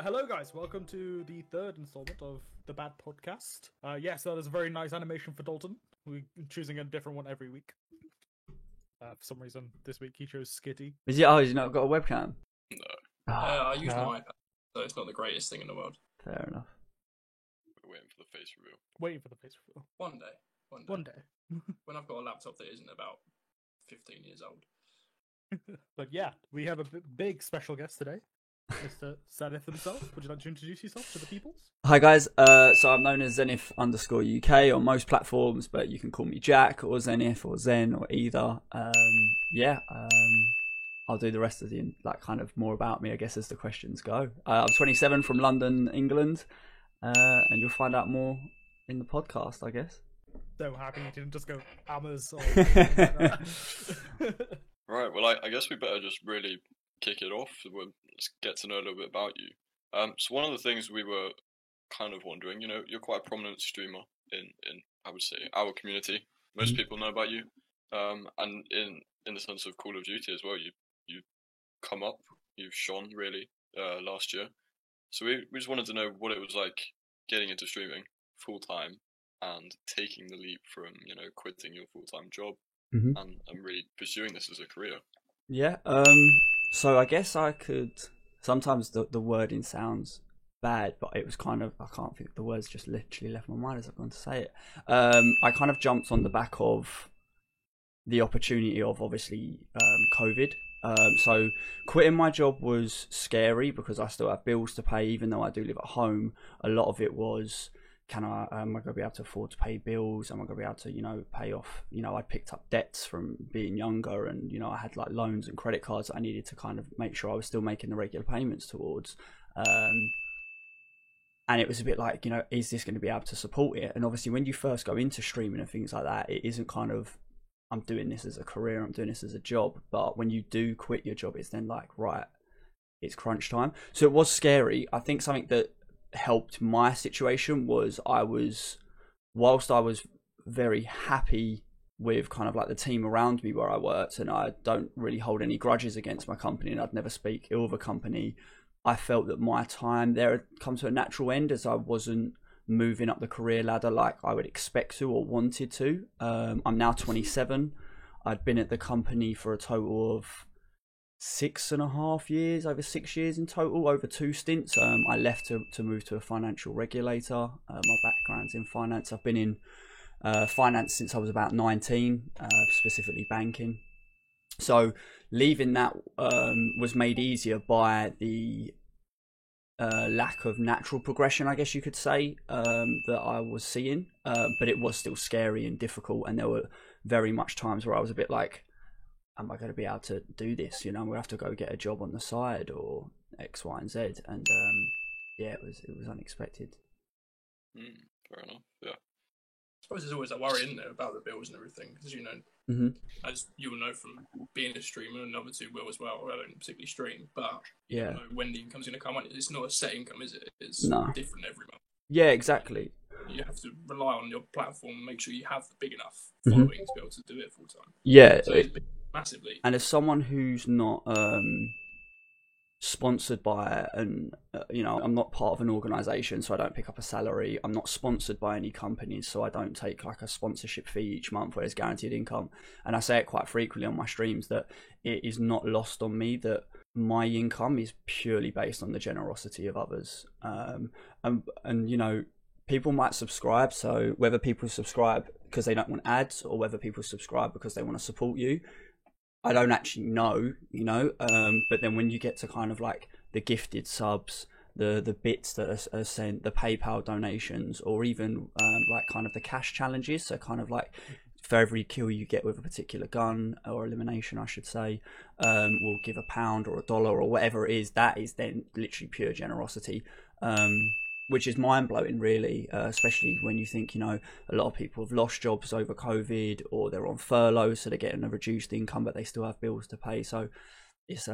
Hello guys, welcome to the third installment of the Bad Podcast. Yes, that is a very nice animation for Dalton. We're choosing a different one every week. For some reason, this week he chose Skitty. Is he? Oh, he's not got a webcam. No. I use my iPad, so it's not the greatest thing in the world. Fair enough. We're waiting for the face reveal. Waiting for the face reveal. One day. One day. When I've got a laptop that isn't about 15 years old. But yeah, we have a big special guest today, Mr. Zenith himself. Would you like to introduce yourself to the peoples? Hi guys, so I'm known as Zenith_UK on most platforms, but you can call me Jack or Zenith or Zen or either. I'll do the rest of the kind of more about me, I guess, as the questions go. I'm 27 from London, England, and you'll find out more in the podcast, I guess. So happy you didn't just go Ammers or Right, well, I guess we better just really kick it off. Let's get to know a little bit about you. So one of the things we were kind of wondering, you're quite a prominent streamer in I would say, our community. Most people know about you. And in the sense of Call of Duty as well, you come up, you've shone really last year. So we just wanted to know what it was like getting into streaming full time and taking the leap from, quitting your full-time job and really pursuing this as a career. Yeah, so I guess I could, sometimes the wording sounds bad, but it was kind of, I can't think, the words just literally left my mind as I've gone to say it. I kind of jumped on the back of the opportunity of obviously COVID. So quitting my job was scary because I still have bills to pay, even though I do live at home. A lot of it was, am I going to be able to afford to pay bills? Am I going to be able to, pay off, I'd picked up debts from being younger and, I had like loans and credit cards that I needed to kind of make sure I was still making the regular payments towards. And it was a bit like, is this going to be able to support it? And obviously when you first go into streaming and things like that, it isn't kind of, I'm doing this as a career, I'm doing this as a job. But when you do quit your job, it's then like, right, it's crunch time. So it was scary. I think something that helped my situation was whilst I was very happy with kind of like the team around me where I worked, and I don't really hold any grudges against my company and I'd never speak ill of a company, I felt that my time there had come to a natural end as I wasn't moving up the career ladder like I would expect to or wanted to. I'm now 27. I'd been at the company for a total of 6.5 years, over 6 years in total, over 2 stints. I left to move to a financial regulator. My background's in finance. I've been in finance since I was about 19, specifically banking. So leaving that was made easier by the lack of natural progression, I guess you could say, that I was seeing. But it was still scary and difficult, and there were very much times where I was a bit like, am I going to be able to do this? I'm going to have to go get a job on the side or X, Y, and Z. And it was unexpected. Fair enough. Yeah. I suppose there's always that worry, isn't there, about the bills and everything, because as you will know from being a streamer, and the other two will as well. I don't particularly stream, but you don't know when the income's going to come. It's not a set income, is it? It's different every month. Yeah, exactly. You have to rely on your platform and make sure you have the big enough following to be able to do it full time. Yeah, so it's massively. And as someone who's not sponsored by I'm not part of an organization, so I don't pick up a salary. I'm not sponsored by any companies, so I don't take like a sponsorship fee each month where there's guaranteed income. And I say it quite frequently on my streams that it is not lost on me that my income is purely based on the generosity of others. And people might subscribe, so whether people subscribe because they don't want ads or whether people subscribe because they want to support you, I don't actually know, but then when you get to kind of like the gifted subs, the bits that are sent, the PayPal donations, or even like kind of the cash challenges, so kind of like for every kill you get with a particular gun, or elimination I should say, we'll give £1 or $1 or whatever it is, that is then literally pure generosity. Which is mind-blowing, really, especially when you think, a lot of people have lost jobs over COVID, or they're on furlough, so they're getting a reduced income, but they still have bills to pay. So it's,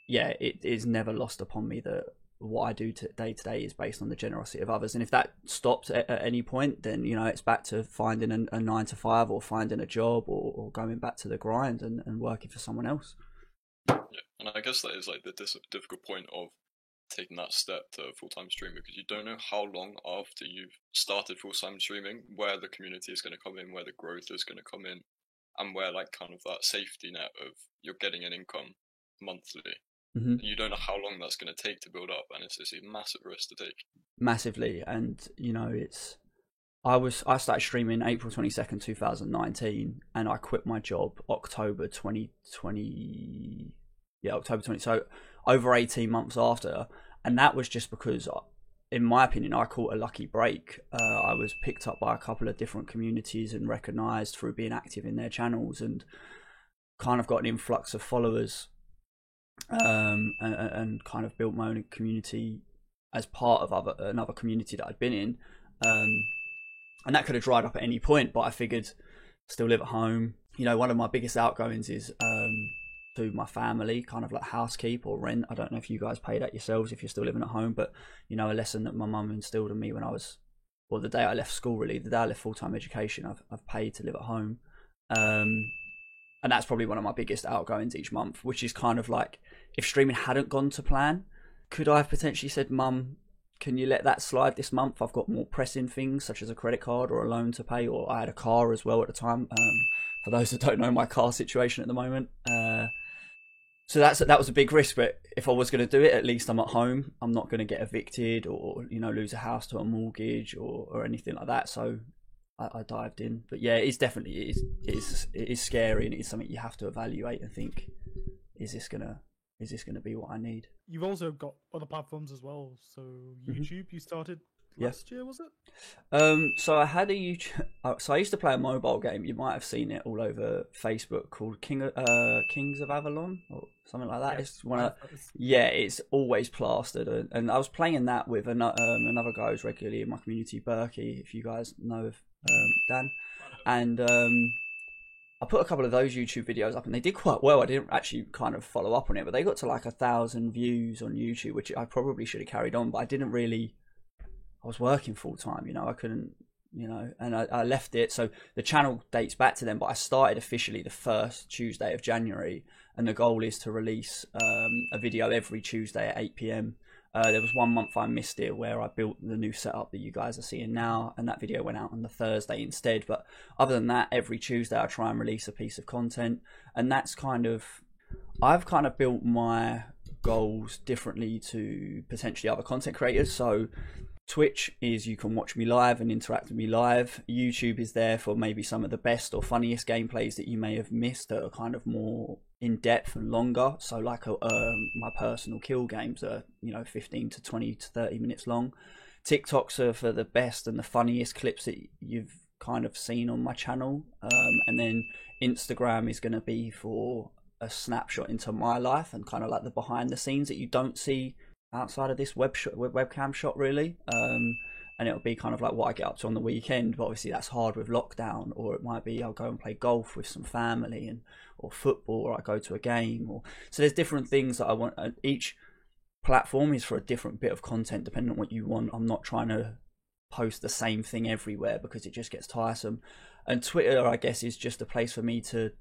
it is never lost upon me that what I do day to day is based on the generosity of others. And if that stops at any point, then, it's back to finding a 9-to-5 or finding a job or going back to the grind and working for someone else. Yeah, and I guess that is like the difficult point of taking that step to full-time stream, because you don't know how long after you've started full-time streaming where the community is going to come in, where the growth is going to come in, and where like kind of that safety net of you're getting an income monthly. You don't know how long that's going to take to build up, and it's a massive risk to take. Massively. And you know, I started streaming April 22nd 2019, and I quit my job October 2020. October 20. So over 18 months after, and that was just because, in my opinion, I caught a lucky break. I was picked up by a couple of different communities and recognised through being active in their channels, and kind of got an influx of followers, and kind of built my own community as part of another community that I'd been in. And that could have dried up at any point, but I figured still live at home. You know, one of my biggest outgoings is to my family, kind of like housekeep or rent. I don't know if you guys pay that yourselves if you're still living at home, but you know, a lesson that my mum instilled in me when I was, well, the day I left school, really, the day I left full-time education, I've paid to live at home. And that's probably one of my biggest outgoings each month, which is kind of like, if streaming hadn't gone to plan, could I have potentially said, Mum, can you let that slide this month? I've got more pressing things such as a credit card or a loan to pay, or I had a car as well at the time. For those that don't know my car situation at the moment. So that was a big risk, but if I was going to do it, at least I'm at home. I'm not going to get evicted or, you know, lose a house to a mortgage or anything like that. So I dived in. But yeah, it is scary, and it is something you have to evaluate and think, is this gonna be what I need? You've also got other platforms as well. So YouTube, you started last year, was it? So I had a YouTube. So I used to play a mobile game. You might have seen it all over Facebook, called Kings of Avalon or something like that. It's one of, it's always plastered, and I was playing that with another guy who's regularly in my community, Berkey, if you guys know of Dan, and I put a couple of those YouTube videos up, and they did quite well. I didn't actually kind of follow up on it, but they got to like 1,000 views on YouTube, which I probably should have carried on, but I didn't really. I was working full time, you know, I couldn't, you know, and I left it. So the channel dates back to then, but I started officially the first Tuesday of January, and the goal is to release a video every Tuesday at 8 PM. There was 1 month I missed it where I built the new setup that you guys are seeing now, and that video went out on the Thursday instead. But other than that, every Tuesday I try and release a piece of content, and that's I've kind of built my goals differently to potentially other content creators. So Twitch is you can watch me live and interact with me live. YouTube is there for maybe some of the best or funniest gameplays that you may have missed that are kind of more in depth and longer. So like my personal kill games are, you know, 15 to 20 to 30 minutes long. TikToks are for the best and the funniest clips that you've kind of seen on my channel. And then Instagram is going to be for a snapshot into my life and kind of like the behind the scenes that you don't see outside of this webcam shot, really. And it'll be kind of like what I get up to on the weekend, but obviously that's hard with lockdown. Or it might be I'll go and play golf with some family, or football, or I go to a game, so there's different things that I want. Each platform is for a different bit of content depending on what you want. I'm not trying to post the same thing everywhere because it just gets tiresome. And Twitter, I guess, is just a place for me to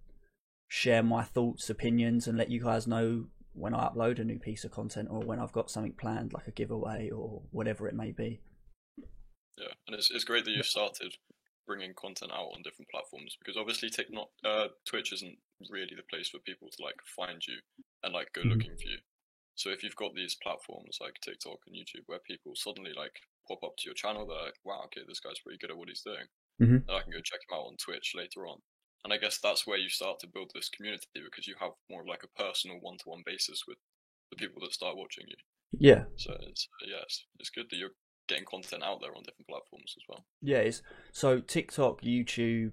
share my thoughts, opinions, and let you guys know when I upload a new piece of content or when I've got something planned, like a giveaway or whatever it may be. Yeah, and it's great that you've started bringing content out on different platforms, because obviously Twitch isn't really the place for people to like find you and like go looking for you. So if you've got these platforms like TikTok and YouTube where people suddenly like pop up to your channel, they're like, wow, okay, this guy's pretty good at what he's doing. And I can go check him out on Twitch later on. And I guess that's where you start to build this community, because you have more of like a personal one-to-one basis with the people that start watching you. Yeah. So it's good that you're getting content out there on different platforms as well. Yeah, so TikTok, YouTube,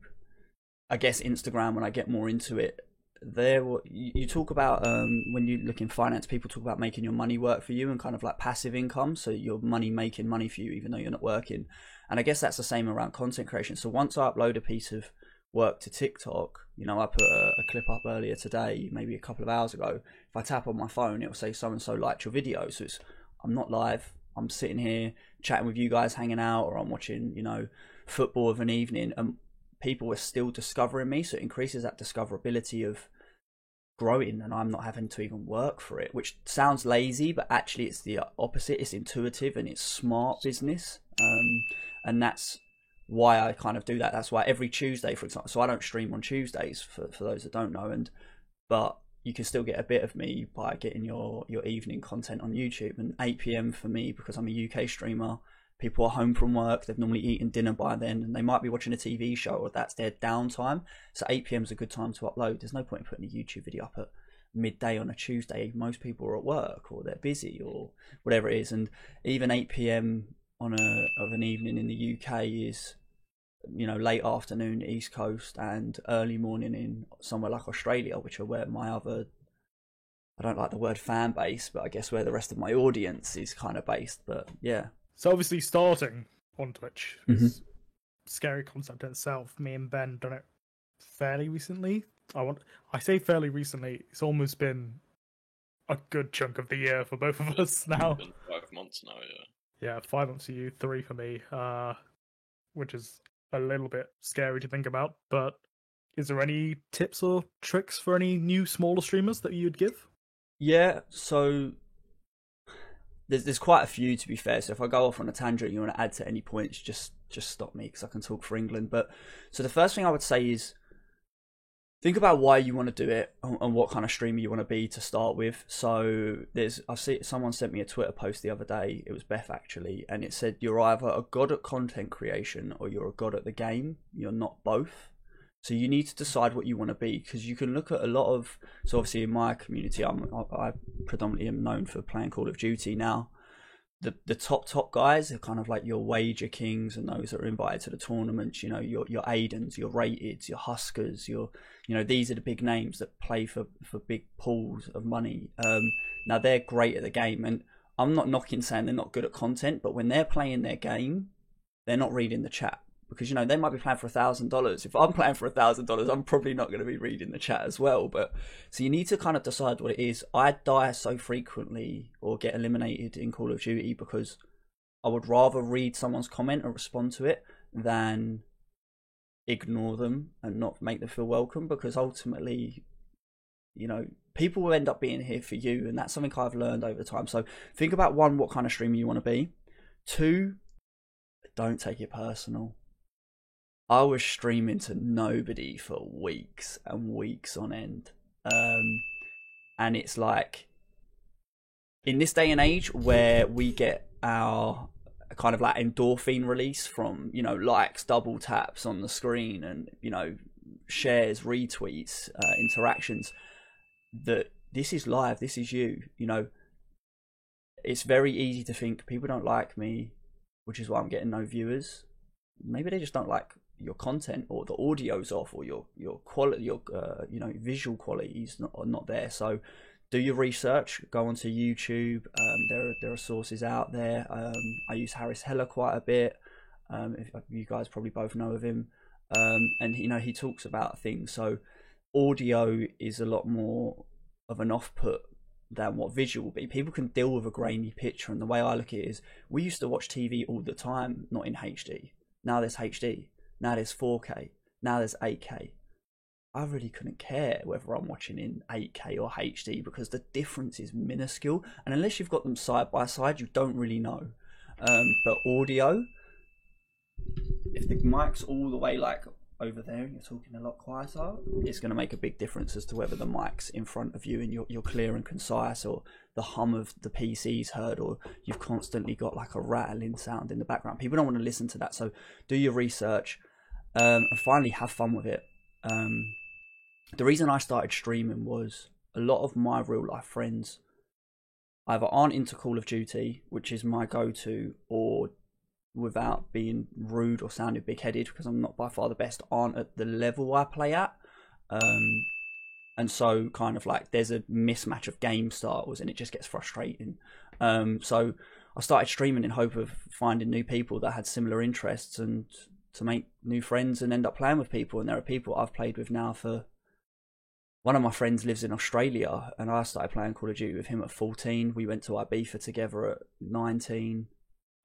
I guess Instagram, when I get more into it, there you talk about when you look in finance, people talk about making your money work for you and kind of like passive income, so your money making money for you even though you're not working. And I guess that's the same around content creation. So once I upload a piece of work to TikTok, you know, I put a clip up earlier today, maybe a couple of hours ago. If I tap on my phone, it'll say so and so liked your video. So I'm not live, I'm sitting here chatting with you guys, hanging out, or I'm watching, you know, football of an evening, and people are still discovering me. So it increases that discoverability of growing and I'm not having to even work for it, which sounds lazy, but actually it's the opposite. It's intuitive and it's smart business. And that's why I kind of do that. That's why every Tuesday, for example, so I don't stream on Tuesdays for those that don't know, but you can still get a bit of me by getting your evening content on YouTube. And 8 PM for me, because I'm a UK streamer, people are home from work, they've normally eaten dinner by then, and they might be watching a TV show, or that's their downtime. So 8 PM is a good time to upload. There's no point in putting a YouTube video up at midday on a Tuesday. Most people are at work or they're busy or whatever it is. And even 8 PM of an evening in the UK is, you know, late afternoon East Coast and early morning in somewhere like Australia, which are where my other, I don't like the word fan base, but I guess where the rest of my audience is kind of based. But yeah. So obviously starting on Twitch is a scary concept in itself. Me and Ben done it fairly recently. I say fairly recently, it's almost been a good chunk of the year for both of us now. It's been 5 months now, yeah. Yeah, 5 months for you, 3 for me, which is a little bit scary to think about. But is there any tips or tricks for any new smaller streamers that you'd give? Yeah, so there's quite a few, to be fair. So if I go off on a tangent, you want to add to any points, just stop me, because I can talk for England. But so the first thing I would say is think about why you want to do it and what kind of streamer you want to be to start with. So someone sent me a Twitter post the other day. It was Beth actually, and it said you're either a god at content creation or you're a god at the game. You're not both. So you need to decide what you want to be, because you can look at a lot of, so obviously in my community, I predominantly am known for playing Call of Duty now. The top guys are kind of like your Wager Kings and those that are invited to the tournaments, you know, your Aidens, your Rateds, your Huskers, you know, these are the big names that play for big pools of money. Now they're great at the game, and I'm not knocking saying they're not good at content, but when they're playing their game, they're not reading the chat. Because, you know, they might be playing for $1,000. If I'm playing for $1,000, I'm probably not going to be reading the chat as well. But so you need to kind of decide what it is. I die so frequently or get eliminated in Call of Duty because I would rather read someone's comment or respond to it than ignore them and not make them feel welcome. Because ultimately, you know, people will end up being here for you. And that's something I've learned over time. So think about, 1, what kind of streamer you want to be. 2, don't take it personal. I was streaming to nobody for weeks and weeks on end. And it's like, in this day and age where we get our kind of like endorphin release from, you know, likes, double taps on the screen and, you know, shares, retweets, interactions, that this is live, this is you, you know. It's very easy to think people don't like me, which is why I'm getting no viewers. Maybe they just don't like your content, or the audio's off, or your quality, your you know, visual quality is not there. So do your research, go onto YouTube. There are sources out there. I use Harris Heller quite a bit. If you guys probably both know of him, and you know, he talks about things. So audio is a lot more of an off-put than what visual will be. People can deal with a grainy picture, and the way I look at it is, we used to watch TV all the time, not in HD. Now there's HD. Now there's 4K. Now there's 8K. I really couldn't care whether I'm watching in 8K or HD, because the difference is minuscule. And unless you've got them side by side, you don't really know. But audio, if the mic's all the way like over there and you're talking a lot quieter, it's going to make a big difference as to whether the mic's in front of you and you're clear and concise, or the hum of the PC's heard, or you've constantly got like a rattling sound in the background. People don't want to listen to that. So do your research, and finally have fun with it. The reason I started streaming was a lot of my real life friends either aren't into Call of Duty, which is my go-to, or, without being rude or sounding big-headed, because I'm not by far the best, aren't at the level I play at. And so kind of like there's a mismatch of game styles, and it just gets frustrating. So I started streaming in hope of finding new people that had similar interests and to make new friends and end up playing with people. And there are people I've played with now for... One of my friends lives in Australia, and I started playing Call of Duty with him at 14. We went to Ibiza together at 19.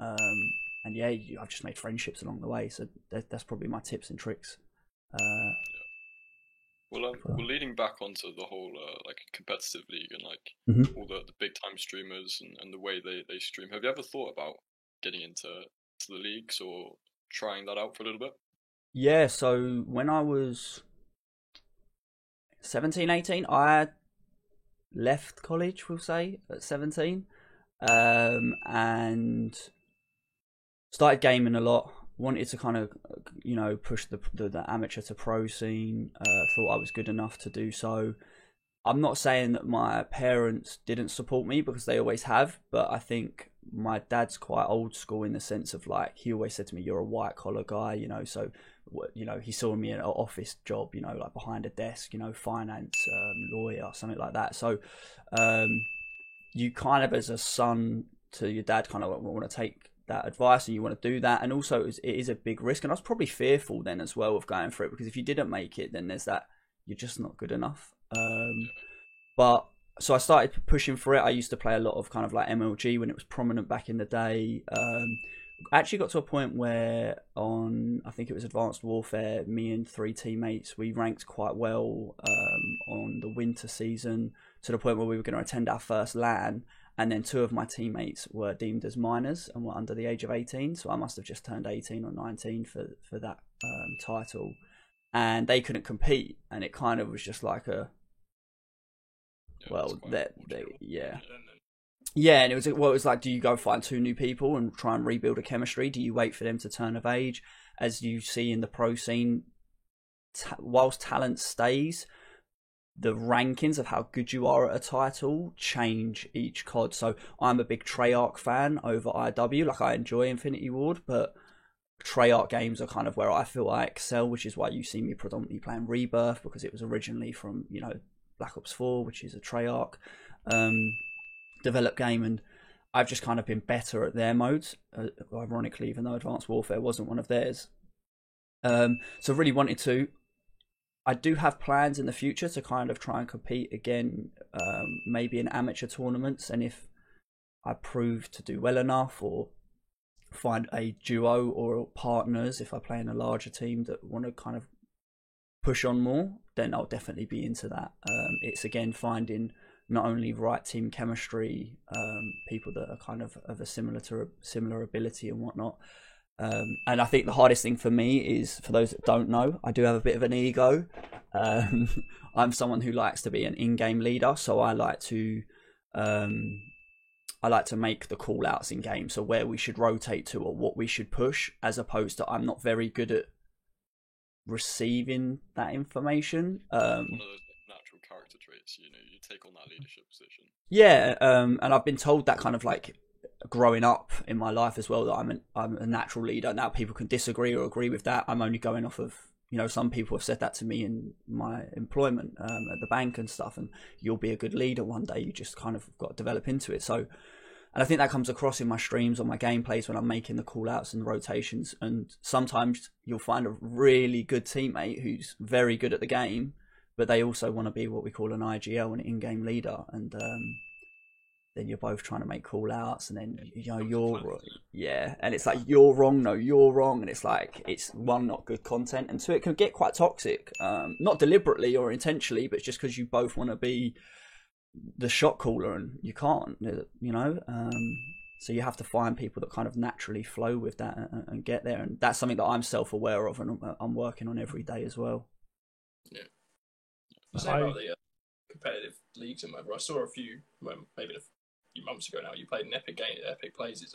And yeah, I've just made friendships along the way. So that's probably my tips and tricks. Well, leading back onto the whole like competitive league and like all the big time streamers and the way they stream. Have you ever thought about getting into the leagues or trying that out for a little bit? Yeah, so when I was 17, 18, I left college, we'll say, at 17, and started gaming a lot. Wanted to kind of, push the amateur to pro scene. Thought I was good enough to do so. I'm not saying that my parents didn't support me, because they always have, but I think my dad's quite old school in the sense of, like, he always said to me, you're a white collar guy, so, he saw me in an office job, like behind a desk, finance, lawyer, something like that. So you kind of, as a son to your dad, kind of want to take that advice and you want to do that. And also it is a big risk, and I was probably fearful then as well of going for it, because if you didn't make it, then there's that you're just not good enough. But so I started pushing for it. I used to play a lot of kind of like MLG when it was prominent back in the day. I actually got to a point where I think it was Advanced Warfare, me and 3 teammates, we ranked quite well on the winter season, to the point where we were going to attend our first LAN, and then 2 of my teammates were deemed as minors and were under the age of 18, so I must have just turned 18 or 19 for that title, and they couldn't compete, and it kind of was just like yeah, and it was like, do you go find 2 new people and try and rebuild a chemistry? Do you wait for them to turn of age? As you see in the pro scene, whilst talent stays, the rankings of how good you are at a title change each COD. So I'm a big Treyarch fan over IW. Like, I enjoy Infinity Ward, but Treyarch games are kind of where I feel I excel, which is why you see me predominantly playing Rebirth, because it was originally from, Black Ops 4, which is a Treyarch developed game, and I've just kind of been better at their modes, ironically, even though Advanced Warfare wasn't one of theirs. So really wanted to. I do have plans in the future to kind of try and compete again, maybe in amateur tournaments, and if I prove to do well enough, or find a duo or partners, if I play in a larger team that want to kind of push on more, then I'll definitely be into that. It's again finding not only right team chemistry, people that are kind of a similar ability and whatnot. And I think the hardest thing for me is, for those that don't know, I do have a bit of an ego. I'm someone who likes to be an in-game leader, so I like to make the call outs in game, so where we should rotate to or what we should push, as opposed to, I'm not very good at receiving that information. One of those natural character traits, you take on that leadership position. Yeah, and I've been told that kind of like growing up in my life as well, that I'm a natural leader. Now people can disagree or agree with that. I'm only going off of, some people have said that to me in my employment at the bank and stuff, and you'll be a good leader one day, you just kind of got to develop into it. So, and I think that comes across in my streams or my gameplays when I'm making the call outs and rotations, and sometimes you'll find a really good teammate who's very good at the game, but they also want to be what we call an IGL, an in-game leader, and then you're both trying to make call outs, and then and it's like, you're wrong, no, you're wrong, and it's like, it's one, not good content, and two, it can get quite toxic, not deliberately or intentionally, but just because you both want to be the shot caller and you can't, so you have to find people that kind of naturally flow with that and get there, and that's something that I'm self-aware of and I'm working on every day as well. Yeah. Say about the competitive leagues and whatever, I saw a few, maybe a few months ago now, you played an Epic game. Epic Plays is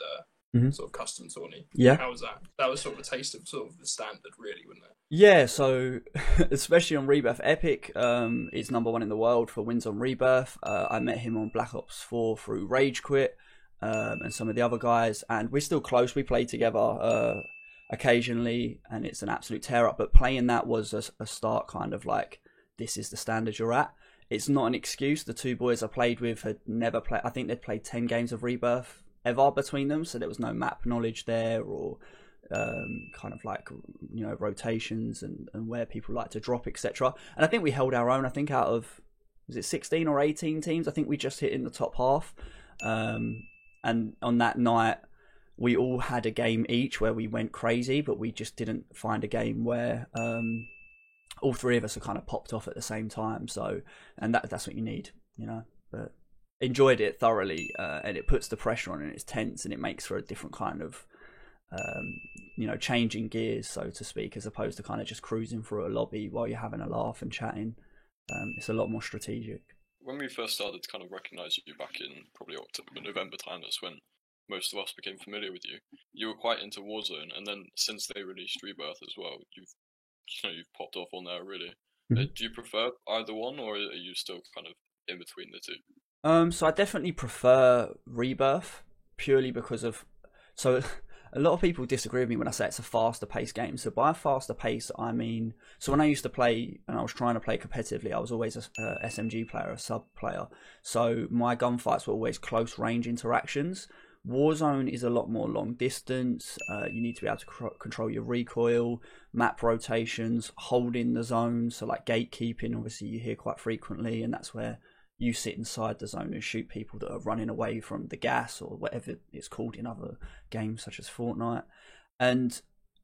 sort of custom tourney. Yeah. How was that? That was sort of a taste of sort of the standard, really, wasn't it? Yeah, so especially on Rebirth, Epic is #1 in the world for wins on Rebirth. I met him on Black Ops 4 through Rage Quit and some of the other guys, and we're still close. We play together occasionally, and it's an absolute tear up, but playing that was a start, kind of like, this is the standard you're at. It's not an excuse. The 2 boys I played with had never played, I think they'd played 10 games of Rebirth ever between them, so there was no map knowledge there, or kind of like, rotations and where people like to drop, etc. And I think we held our own. I think out of, was it 16 or 18 teams, I think we just hit in the top half. And on that night, we all had a game each where we went crazy, but we just didn't find a game where all three of us are kind of popped off at the same time. So, and that's what you need, you know. But enjoyed it thoroughly, and it puts the pressure on, and it's tense, and it makes for a different kind of, you know, changing gears, so to speak, as opposed to kind of just cruising through a lobby while you're having a laugh and chatting. It's a lot more strategic. When we first started to kind of recognise you back in probably October, November time, that's when most of us became familiar with you. You were quite into Warzone, and then since they released Rebirth as well, you've popped off on there really. Do you prefer either one, or are you still kind of in between the two? So I definitely prefer Rebirth purely because of, so a lot of people disagree with me when I say it's a faster paced game. So by a faster pace, I mean, so when I used to play and I was trying to play competitively, I was always a SMG player, a sub player. So my gunfights were always close range interactions. Warzone is a lot more long distance. You need to be able to control your recoil, map rotations, holding the zone. So like gatekeeping, obviously you hear quite frequently, and that's where you sit inside the zone and shoot people that are running away from the gas or whatever it's called in other games such as Fortnite. And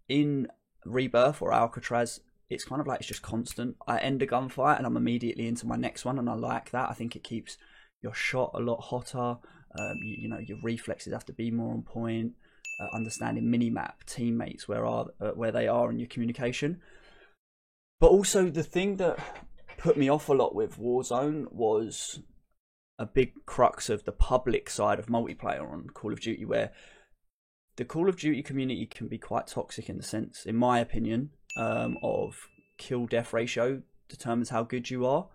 in Rebirth or Alcatraz, it's kind of like it's just constant. I end a gunfight and I'm immediately into my next one, and I like that. I think it keeps your shot a lot hotter. You know, your reflexes have to be more on point. Understanding minimap, teammates, where they are in your communication. But also the thing that put me off a lot with Warzone was a big crux of the public side of multiplayer on Call of Duty, where the Call of Duty community can be quite toxic in the sense, in my opinion, of kill-death ratio determines how good you are.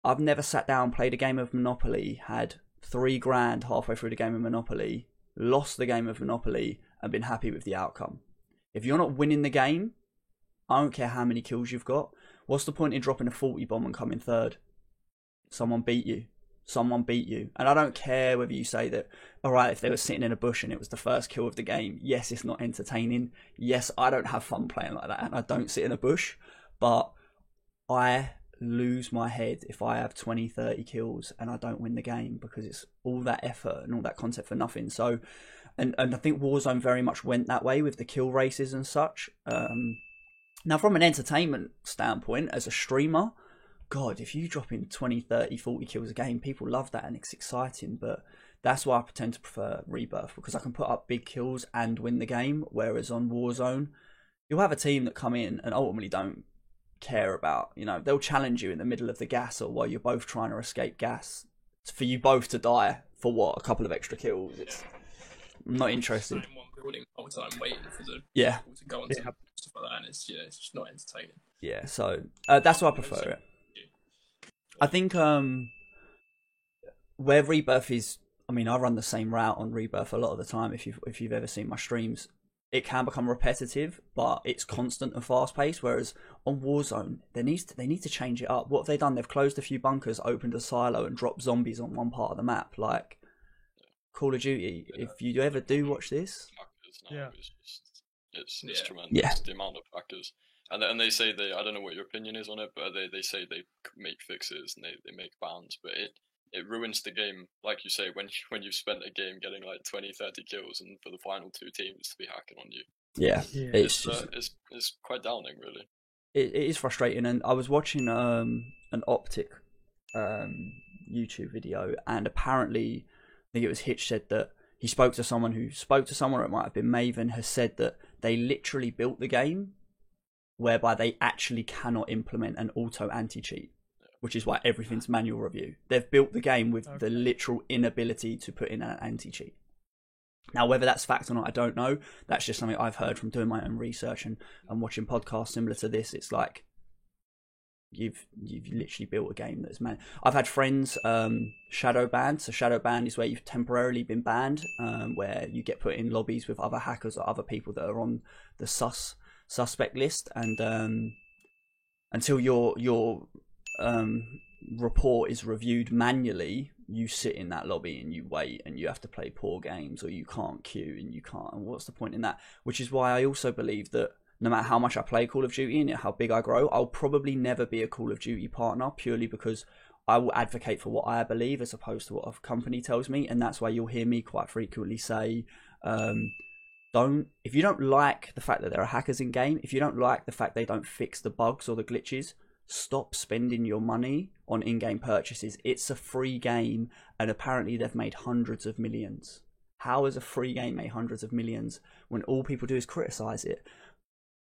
I've never sat down, played a game of Monopoly, had $3,000 halfway through the game of Monopoly, lost the game of Monopoly, and been happy with the outcome. If you're not winning the game, I don't care how many kills you've got. What's the point in dropping a 40 bomb and coming third? Someone beat you. Someone beat you. And I don't care whether you say that, all right, if they were sitting in a bush and it was the first kill of the game, yes, it's not entertaining. Yes, I don't have fun playing like that, and I don't sit in a bush. But I lose my head if I have 20, 30 kills and I don't win the game, because it's all that effort and all that content for nothing. So, and I think Warzone very much went that way with the kill races and such. Now, from an entertainment standpoint, as a streamer, God, if you drop in 20, 30, 40 kills a game, people love that and it's exciting. But that's why I tend to prefer Rebirth, because I can put up big kills and win the game. Whereas on Warzone, you'll have a team that come in and ultimately don't care about, you know, they'll challenge you in the middle of the gas or while you're both trying to escape gas for you both to die for what, a couple of extra kills. I'm not interested. One building all the time waiting for the people to go on stuff like that, and it's just not entertaining. Yeah, so that's why I prefer it. I think where Rebirth is, I mean, I run the same route on Rebirth a lot of the time. If you've ever seen my streams, it can become repetitive, but it's constant and fast paced. Whereas on Warzone, they need to change it up. What have they done? They've closed a few bunkers, opened a silo, and dropped zombies on one part of the map. Like Call of Duty, if you ever do watch this, it's tremendous. Yeah. The amount of hackers, and they say I don't know what your opinion is on it, but they say they make fixes and they make bans, but it ruins the game, like you say, when you've spent a game getting like 20, 30 kills, and for the final two teams to be hacking on you. Yeah. It's quite downing, really. It is frustrating, and I was watching an Optic YouTube video, and apparently, I think it was Hitch said that he spoke to someone who spoke to someone, or it might have been Maven, has said that they literally built the game whereby they actually cannot implement an auto anti-cheat, which is why everything's manual review. They've built the game with the literal inability to put in an anti-cheat. Now, whether that's fact or not, I don't know. That's just something I've heard from doing my own research and watching podcasts similar to this. It's like you've literally built a game that's man. I've had friends shadow banned. So shadow ban is where you've temporarily been banned, where you get put in lobbies with other hackers or other people that are on the suspect list, and until your report is reviewed manually, you sit in that lobby and you wait, and you have to play poor games, or you can't queue and you can't. And what's the point in that? Which is why I also believe that no matter how much I play Call of Duty and how big I grow, I'll probably never be a Call of Duty partner, purely because I will advocate for what I believe as opposed to what a company tells me. And that's why you'll hear me quite frequently say, if you don't like the fact that there are hackers in game, if you don't like the fact they don't fix the bugs or the glitches, stop spending your money on in-game purchases. It's a free game, and apparently they've made hundreds of millions. How has a free game made hundreds of millions when all people do is criticize it?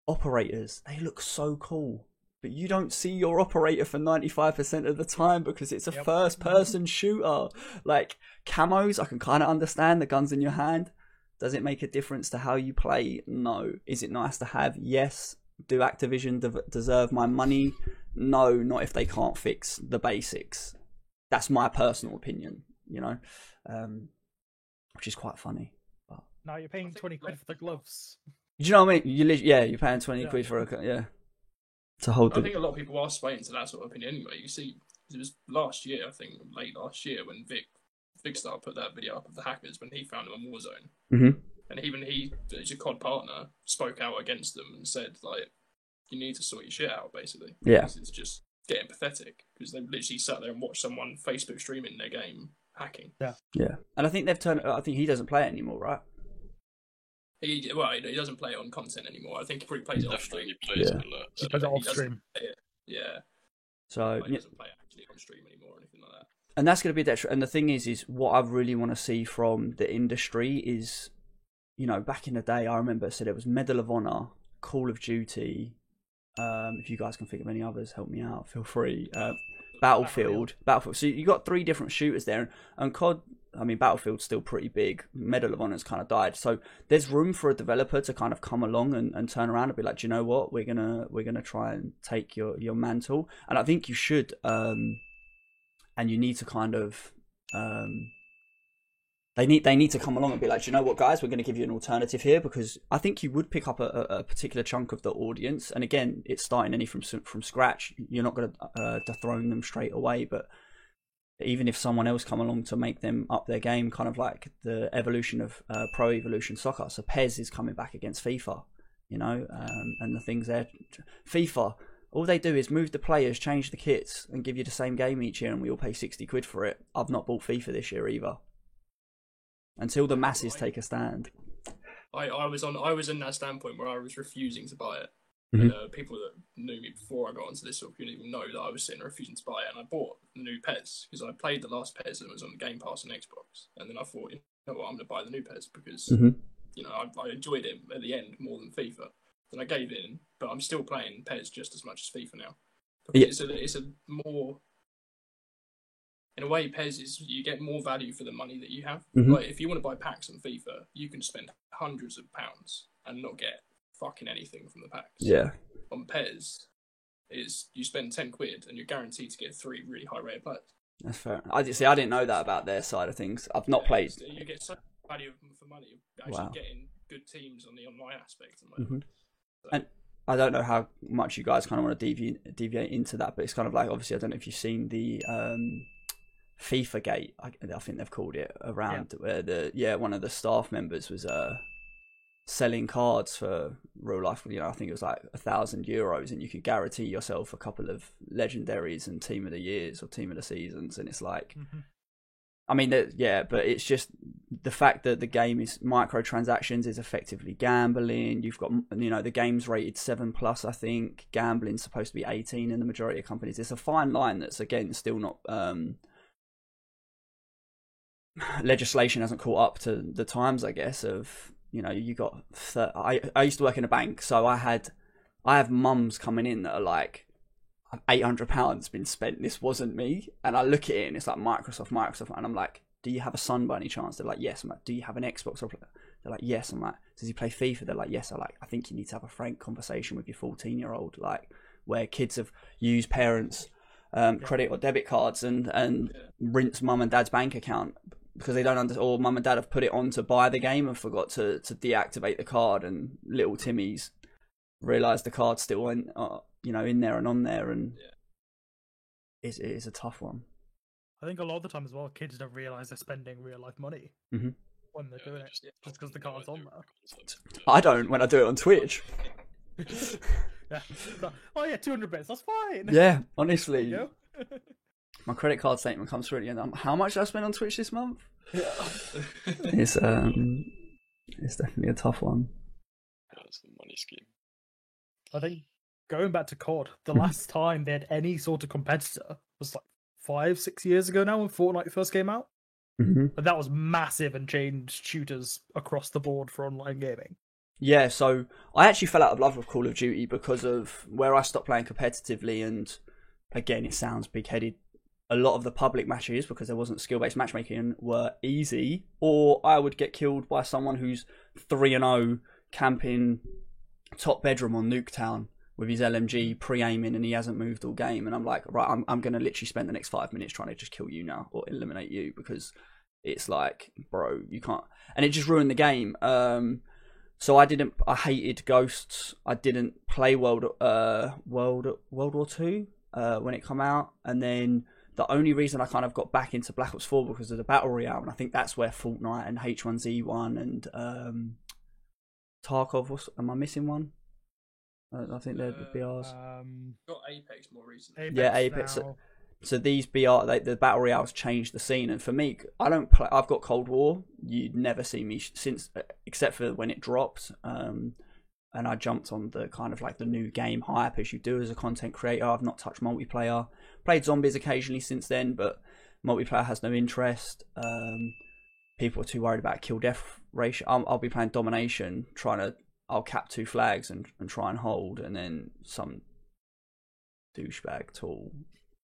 Operators, they look so cool, but you don't see your operator for 95% of the time because it's a first-person shooter. Like, camos, I can kind of understand, the guns in your hand. Does it make a difference to how you play? No. Is it nice to have? Yes. Do Activision deserve my money? No, not if they can't fix the basics. That's my personal opinion, you know, which is quite funny. But now you're paying 20 quid for the gloves. Do you know what I mean? You're paying 20 quid for to hold. I think a lot of people are swaying to that sort of opinion anyway. You see, it was last year, I think, late last year, when Vigstar put that video up of the hackers when he found them on Warzone. Mm-hmm. And even he, as a COD partner, spoke out against them and said, like, you need to sort your shit out, basically. Yeah. Because it's just getting pathetic. Because they've literally sat there and watched someone Facebook streaming their game hacking. Yeah. Yeah. And I think I think he doesn't play it anymore, right? He doesn't play it on content anymore. I think he probably plays it off stream. He plays it off stream. Yeah. So he doesn't play it actually on stream anymore or anything like that. And that's going to be a detriment. And the thing is what I really want to see from the industry is, you know, back in the day, I remember it was Medal of Honor, Call of Duty. If you guys can think of any others, help me out. Feel free. Battlefield. So you got 3 different shooters there, and COD. I mean, Battlefield's still pretty big. Medal of Honor's kind of died. So there's room for a developer to kind of come along and turn around and be like, do you know what? We're gonna try and take your mantle. And I think you should. And you need to kind of. They need to come along and be like, do you know what, guys? We're going to give you an alternative here, because I think you would pick up a particular chunk of the audience. And again, it's starting any from scratch. You're not going to dethrone them straight away, but even if someone else come along to make them up their game, kind of like the evolution of Pro Evolution Soccer. So PES is coming back against FIFA, you know, and the things there. FIFA, all they do is move the players, change the kits, and give you the same game each year, and we all pay 60 quid for it. I've not bought FIFA this year either. Until the masses take a stand. I was in that standpoint where I was refusing to buy it. Mm-hmm. And, people that knew me before I got onto this sort of didn't even know that I was sitting there refusing to buy it. And I bought the new PES because I played the last PES and it was on Game Pass on Xbox. And then I thought, you know what, I'm going to buy the new PES because you know I enjoyed it at the end more than FIFA. And I gave in, but I'm still playing PES just as much as FIFA now. Because it's a more, in a way, PES is, you get more value for the money that you have. Like, if you want to buy packs on FIFA, you can spend hundreds of pounds and not get fucking anything from the packs. Yeah. On PES, is you spend 10 quid and you're guaranteed to get 3 really high rated players. That's fair. I didn't know that about their side of things. I've not played. You get so much value for money. You're actually getting good teams on the online aspect. And I don't know how much you guys kind of want to deviate into that, but it's kind of like, obviously, I don't know if you've seen the FIFA Gate, I think they've called it, around where one of the staff members was selling cards for real life. You know, I think it was like €1,000, and you could guarantee yourself a couple of legendaries and team of the years or team of the seasons. And it's like, I mean, but it's just the fact that the game is microtransactions is effectively gambling. You've got, you know, the game's rated 7+. I think gambling's supposed to be 18 in the majority of companies. It's a fine line that's, again, still not. Legislation hasn't caught up to the times, I guess, of, you know, you got I used to work in a bank, so I have mums coming in that are like, £800 been spent, this wasn't me. And I look at it and it's like Microsoft, and I'm like, do you have a son by any chance? They're like, yes. I'm like, do you have an Xbox? They're like, yes. I'm like, does he play FIFA? They're like, yes. I'm like, I think you need to have a frank conversation with your 14-year-old, like, where kids have used parents' credit or debit cards and rinse mum and dad's bank account because they don't understand, or mum and dad have put it on to buy the game and forgot to deactivate the card, and little Timmy's realised the card's still in, you know, in there and on there, and it is a tough one. I think a lot of the time as well, kids don't realise they're spending real life money when they're doing it, just because the card's on there. I don't when I do it on Twitch. Yeah. Oh yeah, 200 bits, that's fine. Yeah, honestly. My credit card statement comes through at the end. How much did I spend on Twitch this month? Yeah. It's It's definitely a tough one. Yeah, it's the money scheme. I think going back to COD, the last time they had any sort of competitor was like 5-6 years ago now when Fortnite first came out. But that was massive and changed shooters across the board for online gaming. Yeah, so I actually fell out of love with Call of Duty because of where I stopped playing competitively, and again, it sounds big-headed. A lot of the public matches, because there wasn't skill-based matchmaking, were easy, or I would get killed by someone who's 3-0 camping top bedroom on Nuketown with his LMG pre-aiming and he hasn't moved all game, and I'm like, right, I'm going to literally spend the next 5 minutes trying to just kill you now or eliminate you, because it's like, bro, you can't, and it just ruined the game. So I hated Ghosts. I didn't play World War II when it came out, and then the only reason I kind of got back into Black Ops 4 because of the Battle Royale, and I think that's where Fortnite and H1Z1 and Tarkov, am I missing one? I think they're the BRs. Got Apex more recently. Apex. So these BR, the Battle Royales changed the scene, and for me, I don't play. I've got Cold War. You'd never see me since, except for when it dropped. And I jumped on the kind of like the new game hype as you do as a content creator. I've not touched multiplayer. Played zombies occasionally since then, but multiplayer has no interest. People are too worried about kill death ratio. I'll be playing domination, I'll cap 2 flags and try and hold, and then some douchebag tool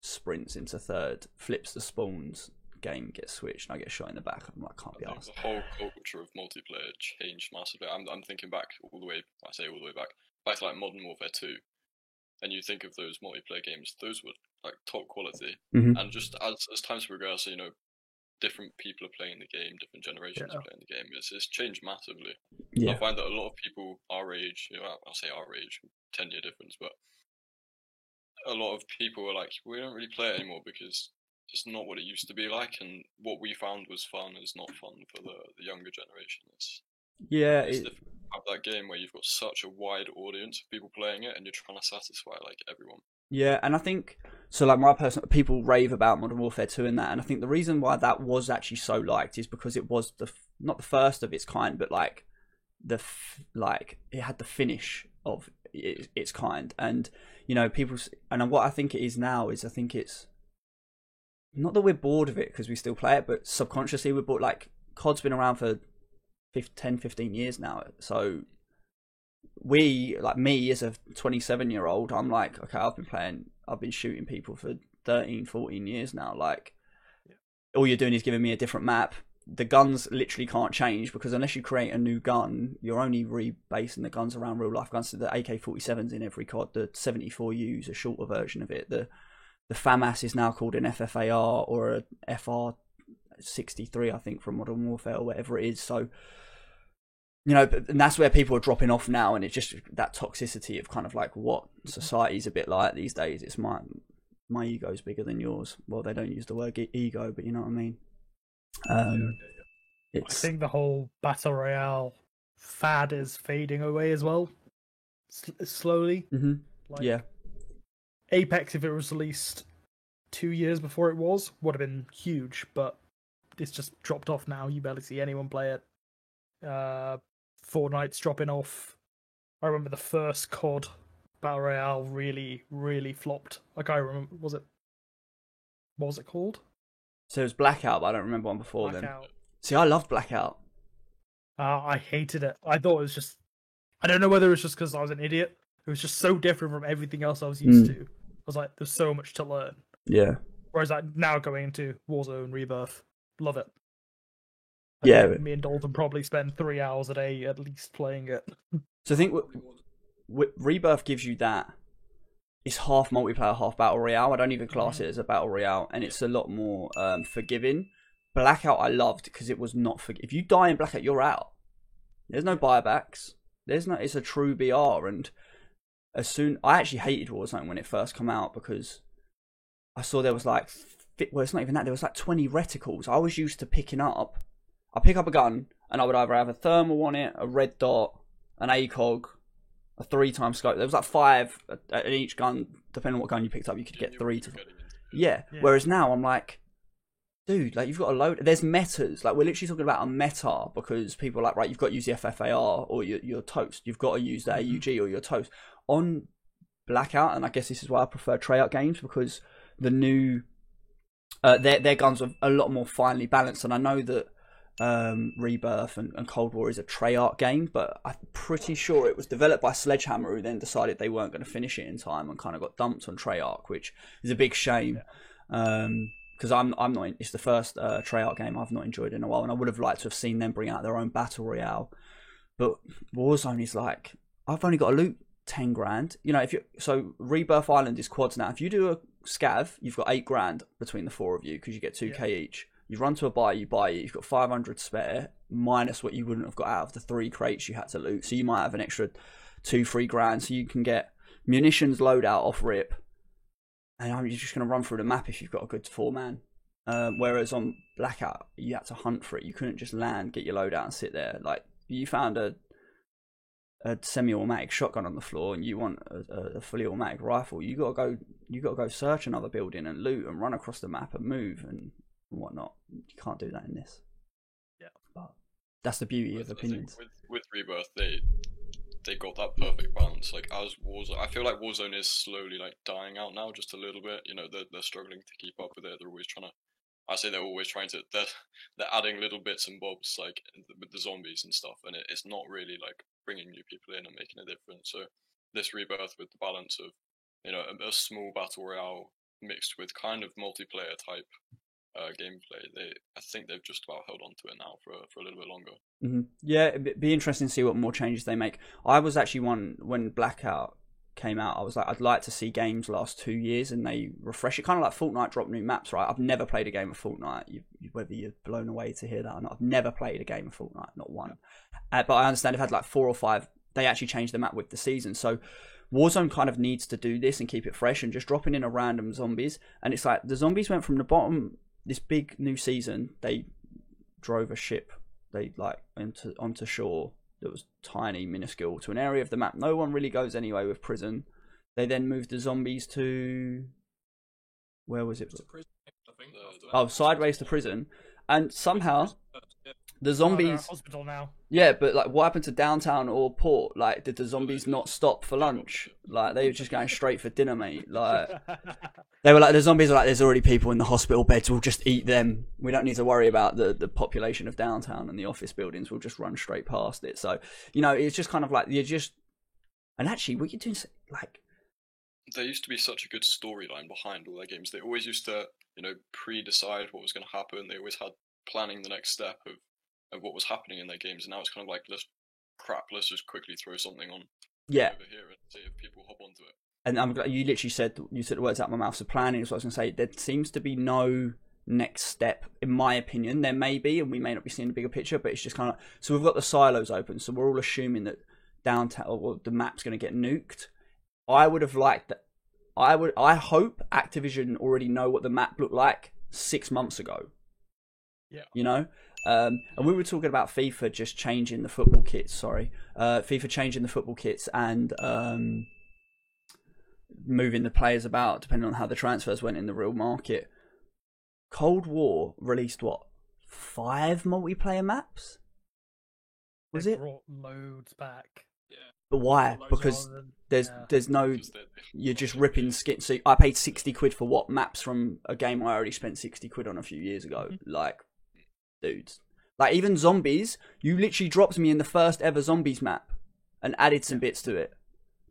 sprints into third, flips the spawns, game gets switched, and I get shot in the back. I'm like, can't be arsed. The whole culture of multiplayer changed massively. I'm thinking back all the way back to like Modern Warfare 2, and you think of those multiplayer games, those were like top quality. And just as times progress, you know, different people are playing the game, different generations are playing the game. It's changed massively. I find that a lot of people our age, you know, I'll say our age, 10-year difference, but a lot of people are like, we don't really play it anymore because it's not what it used to be like, and what we found was fun is not fun for the younger generation. It's difficult to have that game where you've got such a wide audience of people playing it and you're trying to satisfy like everyone. Yeah, and I think, so like my personal, people rave about Modern Warfare 2 and that, and I think the reason why that was actually so liked is because it was not the first of its kind, but like it had the finish of its kind, and you know, and what I think it is now is, I think it's not that we're bored of it because we still play it, but subconsciously we're bored. Like COD's been around for 10-15 years now, so we, like me as a 27-year-old, I'm like, okay, I've been shooting people for 13-14 years now. Like, all you're doing is giving me a different map. The guns literally can't change, because unless you create a new gun, you're only rebasing the guns around real life guns. So the AK-47's in every COD, the 74U's a shorter version of it. The FAMAS is now called an FFAR or a FR63, I think, from Modern Warfare or whatever it is. So, you know, and that's where people are dropping off now, and it's just that toxicity of kind of like what society's a bit like these days. It's my ego's bigger than yours. Well, they don't use the word ego, but you know what I mean. I think the whole battle royale fad is fading away as well, slowly. Yeah, Apex, if it was released 2 years before it would have been huge, but it's just dropped off now. You barely see anyone play it. Fortnite's dropping off. I remember the first COD battle royale really, really flopped. I can't remember. What was it called? So it was Blackout, but I don't remember one before Blackout. then. See, I loved Blackout. I hated it. I thought it was just, I don't know whether it was just because I was an idiot. It was just so different from everything else I was used to. I was like, there's so much to learn. Yeah. Whereas like now going into Warzone, Rebirth, love it. Yeah. Me and Dalton probably spend 3 hours a day at least playing it. So I think Rebirth gives you that. It's half multiplayer, half battle royale. I don't even class it as a battle royale, and it's a lot more forgiving. Blackout I loved because it was not if you die in Blackout, you're out. There's no buybacks. It's a true BR, and I actually hated Warzone when it first came out, because I saw there was like, well, it's not even that, there was like 20 reticles. I was used to I pick up a gun and I would either have a thermal on it, a red dot, an ACOG, a 3-time scope. There was like 5 at each gun, depending on what gun you picked up. You could get 3 to 4. Yeah. Whereas now I'm like, dude, like, you've got a load. There's metas. Like, we're literally talking about a meta because people are like, right, you've got to use the FFAR or you're toast. You've got to use the AUG or you're toast. On Blackout, and I guess this is why I prefer Treyarch games, because the new their guns are a lot more finely balanced. And I know that Rebirth and Cold War is a Treyarch game, but I'm pretty sure it was developed by Sledgehammer, who then decided they weren't going to finish it in time and kind of got dumped on Treyarch, which is a big shame. Because I'm not. It's the first Treyarch game I've not enjoyed in a while, and I would have liked to have seen them bring out their own battle royale. But Warzone is like, I've only got to loot 10 grand. You know, so Rebirth Island is quads now. If you do a scav, you've got 8 grand between the 4 of you because you get 2k each. You run to a buy, you buy it. You've got 500 spare minus what you wouldn't have got out of the 3 crates you had to loot. So you might have an extra 2-3 grand. So you can get munitions loadout off rip. And you're just going to run through the map if you've got a good 4-man. Whereas on Blackout, you had to hunt for it. You couldn't just land, get your loadout, and sit there. Like, you found a semi-automatic shotgun on the floor, and you want a fully automatic rifle. You got to go search another building and loot and run across the map and move and whatnot. You can't do that in this. Yeah, but that's the beauty of opinions. With Rebirth, they got that perfect balance. Like, as Warzone, I feel like Warzone is slowly like dying out now, just a little bit. You know, they're struggling to keep up with it. They're always trying to. I say they're always trying to. They're adding little bits and bobs, like with the zombies and stuff, and it's not really like bringing new people in and making a difference. So this Rebirth, with the balance of, you know, a small battle royale mixed with kind of multiplayer type gameplay, I think they've just about held on to it now for a little bit longer. Mm-hmm. Yeah, it'd be interesting to see what more changes they make. I was actually when Blackout came out, I was like, I'd like to see games last 2 years and they refresh it, kind of like Fortnite dropped new maps, right? I've never played a game of Fortnite. Whether you're blown away to hear that or not, I've never played a game of Fortnite, not one. But I understand they've had like 4 or 5. They actually changed the map with the season, so Warzone kind of needs to do this and keep it fresh, and just dropping in a random zombies. And it's like the zombies went from the bottom. This big new season, they drove a ship, they like onto shore that was tiny, minuscule, to an area of the map no one really goes anyway with prison. They then moved the zombies to, where was it? Sideways to prison, and somehow the zombies. Hospital now. Yeah, but like, what happened to downtown or port? Like, did the zombies not stop for lunch? Like, they were just going straight for dinner, mate. Like, they were like, the zombies are like, there's already people in the hospital beds. We'll just eat them. We don't need to worry about the population of downtown and the office buildings. We'll just run straight past it. So, you know, it's just kind of like, you're just. And actually, what you're doing, like. There used to be such a good storyline behind all their games. They always used to, you know, pre-decide what was going to happen. They always had planning the next step of what was happening in their games, and now it's kind of like, let's just quickly throw something on over here and see if people hop onto it. And I'm glad you literally said the words out of my mouth. So planning is what I was going to say. There seems to be no next step, in my opinion. There may be, and we may not be seeing the bigger picture, but it's just kind of, so we've got the silos open, so we're all assuming that downtown or the map's going to get nuked. I would have liked that. I hope Activision already know what the map looked like 6 months ago. Yeah, you know. And we were talking about FIFA just changing the football kits. FIFA changing the football kits and moving the players about depending on how the transfers went in the real market. Cold War released 5 multiplayer maps? Was it? Brought loads back. Yeah. But why? Because there's no. You're just ripping skin. So I paid 60 quid for what maps from a game I already spent 60 quid on a few years ago. Mm-hmm. Like. Dudes, like even zombies, you literally dropped me in the first ever zombies map and added some bits to it.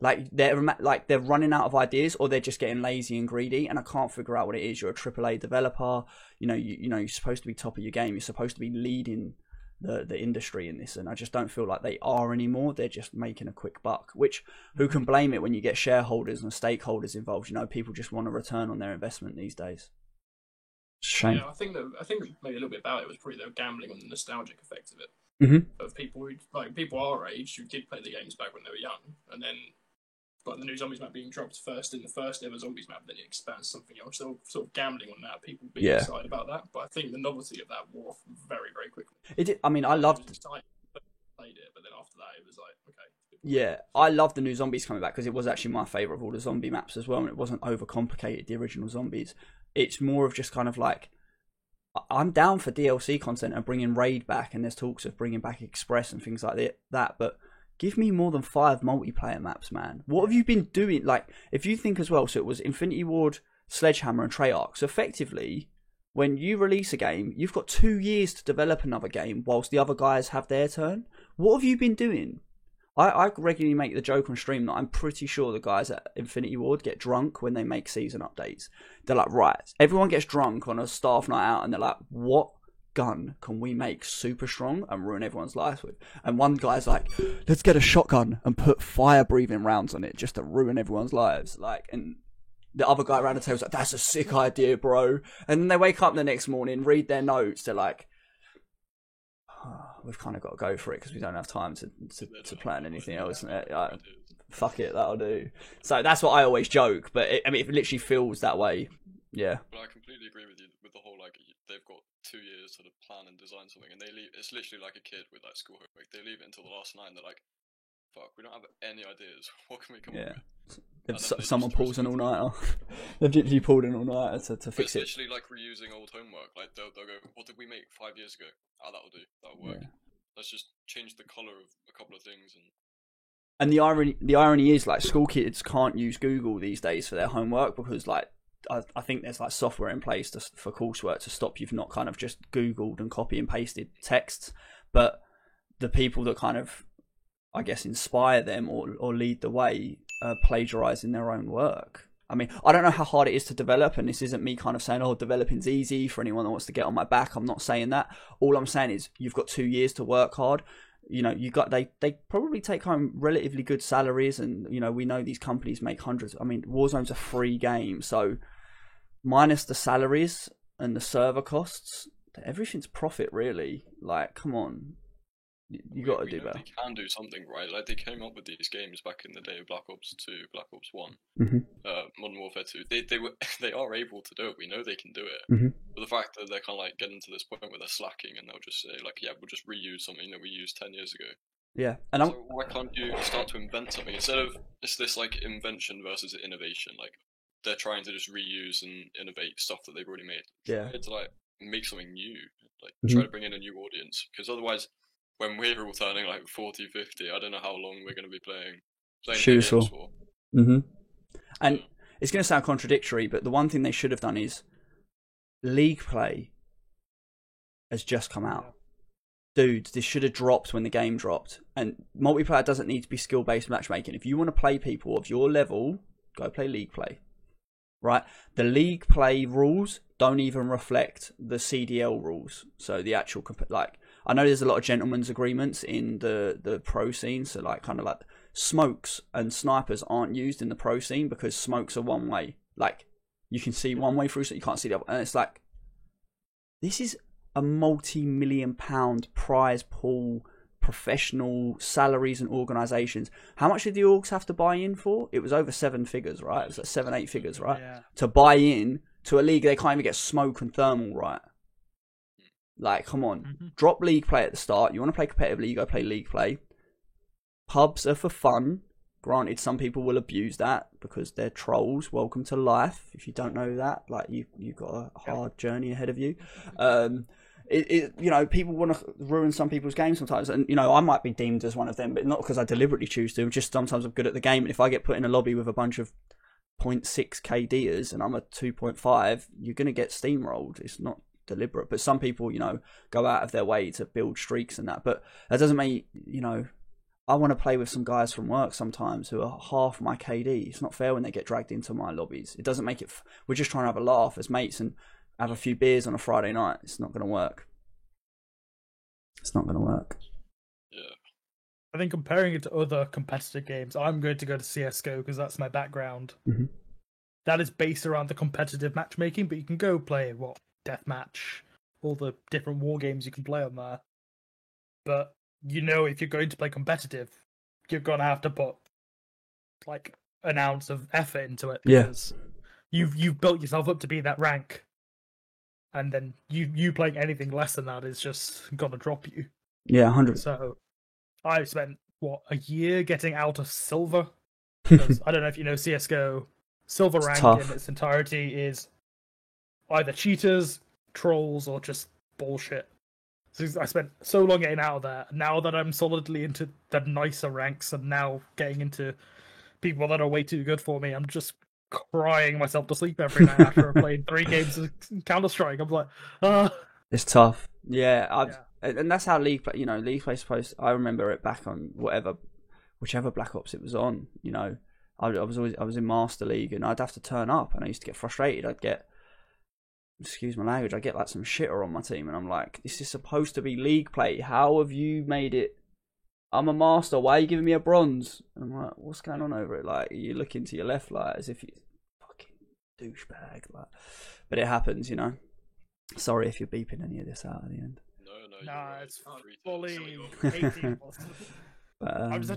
Like they're running out of ideas, or they're just getting lazy and greedy, and I can't figure out what it is. You're a AAA developer, you know you're supposed to be top of your game. You're supposed to be leading the industry in this, and I just don't feel like they are anymore. They're just making a quick buck. Which, who can blame it when you get shareholders and stakeholders involved? You know, people just want a return on their investment these days. Shame. Yeah, I think maybe a little bit about it was probably they were gambling on the nostalgic effect of it. Mm-hmm. Of people our age who did play the games back when they were young, and then like the new zombies map being dropped first in the first ever zombies map, then it expands to something else. So sort of gambling on that, people being excited about that. But I think the novelty of that wore off very, very quickly. It did. I mean, I loved played it, but then after that, it was like, okay. Yeah, I love the new zombies coming back because it was actually my favourite of all the zombie maps as well, and it wasn't overcomplicated, the original zombies. It's more of just kind of like I'm down for DLC content and bringing Raid back, and there's talks of bringing back Express and things like that, but give me more than 5 multiplayer maps, man. What have you been doing? Like, if you think as well, so it was Infinity Ward, Sledgehammer and Treyarch. So effectively, when you release a game, you've got 2 years to develop another game whilst the other guys have their turn. What have you been doing? I regularly make the joke on stream that I'm pretty sure the guys at Infinity Ward get drunk when they make season updates. They're like, right, everyone gets drunk on a staff night out and they're like, what gun can we make super strong and ruin everyone's lives with? And one guy's like, let's get a shotgun and put fire breathing rounds on it just to ruin everyone's lives. Like, and the other guy around the table's like, that's a sick idea, bro. And then they wake up the next morning, read their notes, they're like, we've kind of got to go for it because we don't have time to plan anything else. Fuck it, that'll do. So that's what I always joke, but it literally feels that way. Yeah. But I completely agree with you with the whole, like, they've got 2 years to plan and design something, and they leave. It's literally like a kid with like school homework. They leave it until the last night, and they're like, fuck, we don't have any ideas. What can we come up with? Someone pulls an all-nighter. They've literally pulled an all-nighter to fix it. It's literally like reusing old homework. Like, they'll go, what did we make 5 years ago? Oh, that'll do. That'll work. Yeah. Let's just change the colour of a couple of things. And the irony is, like, school kids can't use Google these days for their homework because, like, I think there's, like, software in place for coursework to stop you from not kind of just Googled and copy and pasted texts. But the people that kind of, I guess, inspire them or lead the way plagiarising their own work. I mean, I don't know how hard it is to develop, and this isn't me kind of saying, oh, developing's easy for anyone that wants to get on my back. I'm not saying that. All I'm saying is you've got 2 years to work hard. You know, they probably take home relatively good salaries, and, you know, we know these companies make hundreds. I mean, Warzone's a free game, so minus the salaries and the server costs, everything's profit, really. Like, come on. You got to do better. They can do something, right? Like, they came up with these games back in the day of Black Ops 2, Black Ops 1, Modern Warfare 2. They are able to do it. We know they can do it. But the fact that they're kind of like getting to this point where they're slacking, and they'll just say, like, yeah, we'll just reuse something that we used 10 years ago. Yeah, and so why can't you start to invent something instead of it's this like invention versus innovation? Like, they're trying to just reuse and innovate stuff that they've already made. Yeah, to like make something new, like try to bring in a new audience, because otherwise, when we're all turning like 40, 50, I don't know how long we're going to be playing games for. And it's going to sound contradictory, but the one thing they should have done is League Play has just come out. Dude, this should have dropped when the game dropped. And multiplayer doesn't need to be skill-based matchmaking. If you want to play people of your level, go play League Play. Right? The League Play rules don't even reflect the CDL rules. So the actual, like, I know there's a lot of gentlemen's agreements in the pro scene, so like kind of like smokes and snipers aren't used in the pro scene because smokes are one way. Like, you can see one way through, so you can't see the other. And it's like, this is a multi-million-pound prize pool, professional salaries and organisations. How much did the orgs have to buy in for? It was over 7 figures, right? It was like 7-8 figures, right? Yeah. To buy in to a league they can't even get smoke and thermal right. Like, come on. Drop League Play at the start. You want to play competitively, you go play League Play. Pubs are for fun. Granted, some people will abuse that because they're trolls. Welcome to life. If you don't know that, like, you've got a hard journey ahead of you. You know, people want to ruin some people's games sometimes. And, you know, I might be deemed as one of them, but not because I deliberately choose to. Just sometimes I'm good at the game. And if I get put in a lobby with a bunch of 0.6 KDers and I'm a 2.5, you're going to get steamrolled. It's not deliberate, but some people, you know, go out of their way to build streaks and that, but that doesn't mean, you know, I want to play with some guys from work sometimes who are half my KD. It's not fair when they get dragged into my lobbies. It doesn't make it we're just trying to have a laugh as mates and have a few beers on a Friday night. It's not going to work. It's not going to work. Yeah, I think comparing it to other competitive games, I'm going to go to CSGO because that's my background. That is based around the competitive matchmaking, but you can go play Deathmatch, all the different war games you can play on there. But, you know, if you're going to play competitive, you're going to have to put like an ounce of effort into it, because you've built yourself up to be that rank, and then you playing anything less than that is just gonna drop you. 100. So I spent a year getting out of silver, because I don't know if you know CSGO, silver rank in its entirety is either cheaters, trolls or just bullshit. So I spent so long getting out of there. Now that I'm solidly into the nicer ranks and now getting into people that are way too good for me, I'm just crying myself to sleep every night after I've played 3 games of Counter-Strike. I'm like, It's tough. Yeah, and that's how League play. League play supposed. I remember it back on whichever Black Ops it was on. I was in Master League and I'd have to turn up, and I used to get frustrated. I'd get, excuse my language, I'd get like some shitter on my team, and I'm like, this is supposed to be League play. How have you made it? I'm a master. Why are you giving me a bronze? And I'm like, what's going on over it? Like, you look into your left, like as if you fucking douchebag. Like, but it happens, Sorry if you're beeping any of this out at the end. No, nah, right. it's fully 18 plus. I've just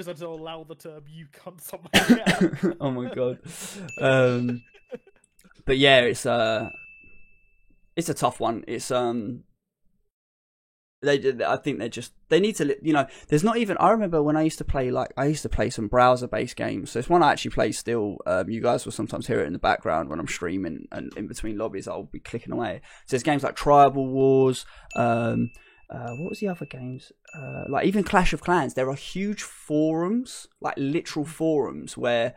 had to allow the term "you cunt" somewhere. Oh my god. But yeah, it's a tough one. It's I think they need to, there's not even, I remember when I used to play some browser based games. So it's one I actually play still. You guys will sometimes hear it in the background when I'm streaming, and in between lobbies I'll be clicking away. So there's games like Tribal Wars, what was the other games? Like even Clash of Clans. There are huge forums, like literal forums where,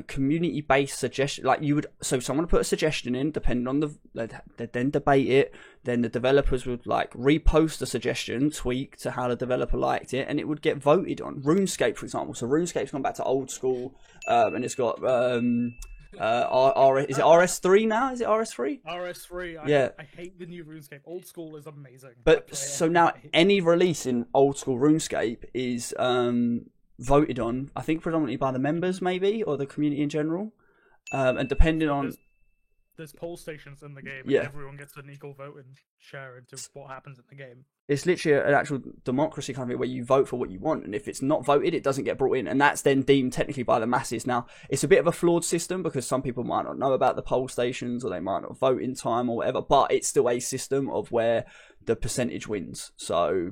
community-based suggestion, like so someone would put a suggestion in, depending on they'd then debate it, then the developers would like repost the suggestion, tweak to how the developer liked it, and it would get voted on. RuneScape, for example. So RuneScape's gone back to old school, and it's got, is it RS3 now? Is it RS3? RS3. Yeah. I hate the new RuneScape. Old school is amazing. But so now any release in old school RuneScape is, voted on, I think predominantly by the members maybe, or the community in general, and depending on there's poll stations in the game, yeah, and everyone gets an equal vote and share into what happens in the game. It's literally an actual democracy kind of thing where you vote for what you want, and if it's not voted, it doesn't get brought in, and that's then deemed technically by the masses. Now it's a bit of a flawed system because some people might not know about the poll stations, or they might not vote in time or whatever, but it's still a system of where the percentage wins. So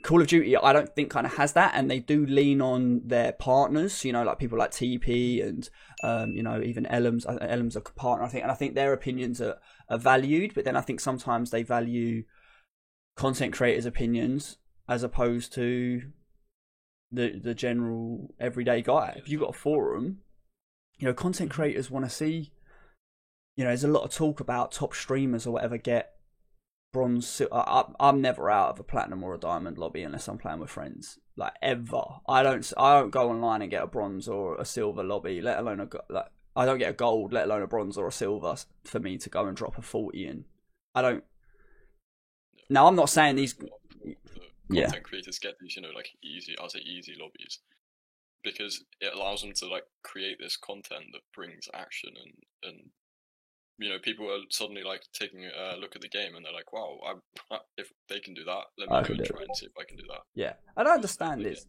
Call of Duty, I don't think kind of has that, and they do lean on their partners, like people like TP and, even Elms. Elms are a partner, I think, and I think their opinions are valued, but then I think sometimes they value content creators' opinions as opposed to the general everyday guy. If you've got a forum, content creators want to see, there's a lot of talk about top streamers or whatever get bronze. I'm never out of a platinum or a diamond lobby unless I'm playing with friends, like ever. I don't go online and get a bronze or a silver lobby, let alone I don't get a gold, let alone a bronze or a silver for me to go and drop a 40 in. I don't. Now I'm not saying these content creators get these, like easy lobbies, because it allows them to like create this content that brings action and people are suddenly like taking a look at the game and they're like, wow, if they can do that, let me go and try and see if I can do that. Yeah, and I understand it.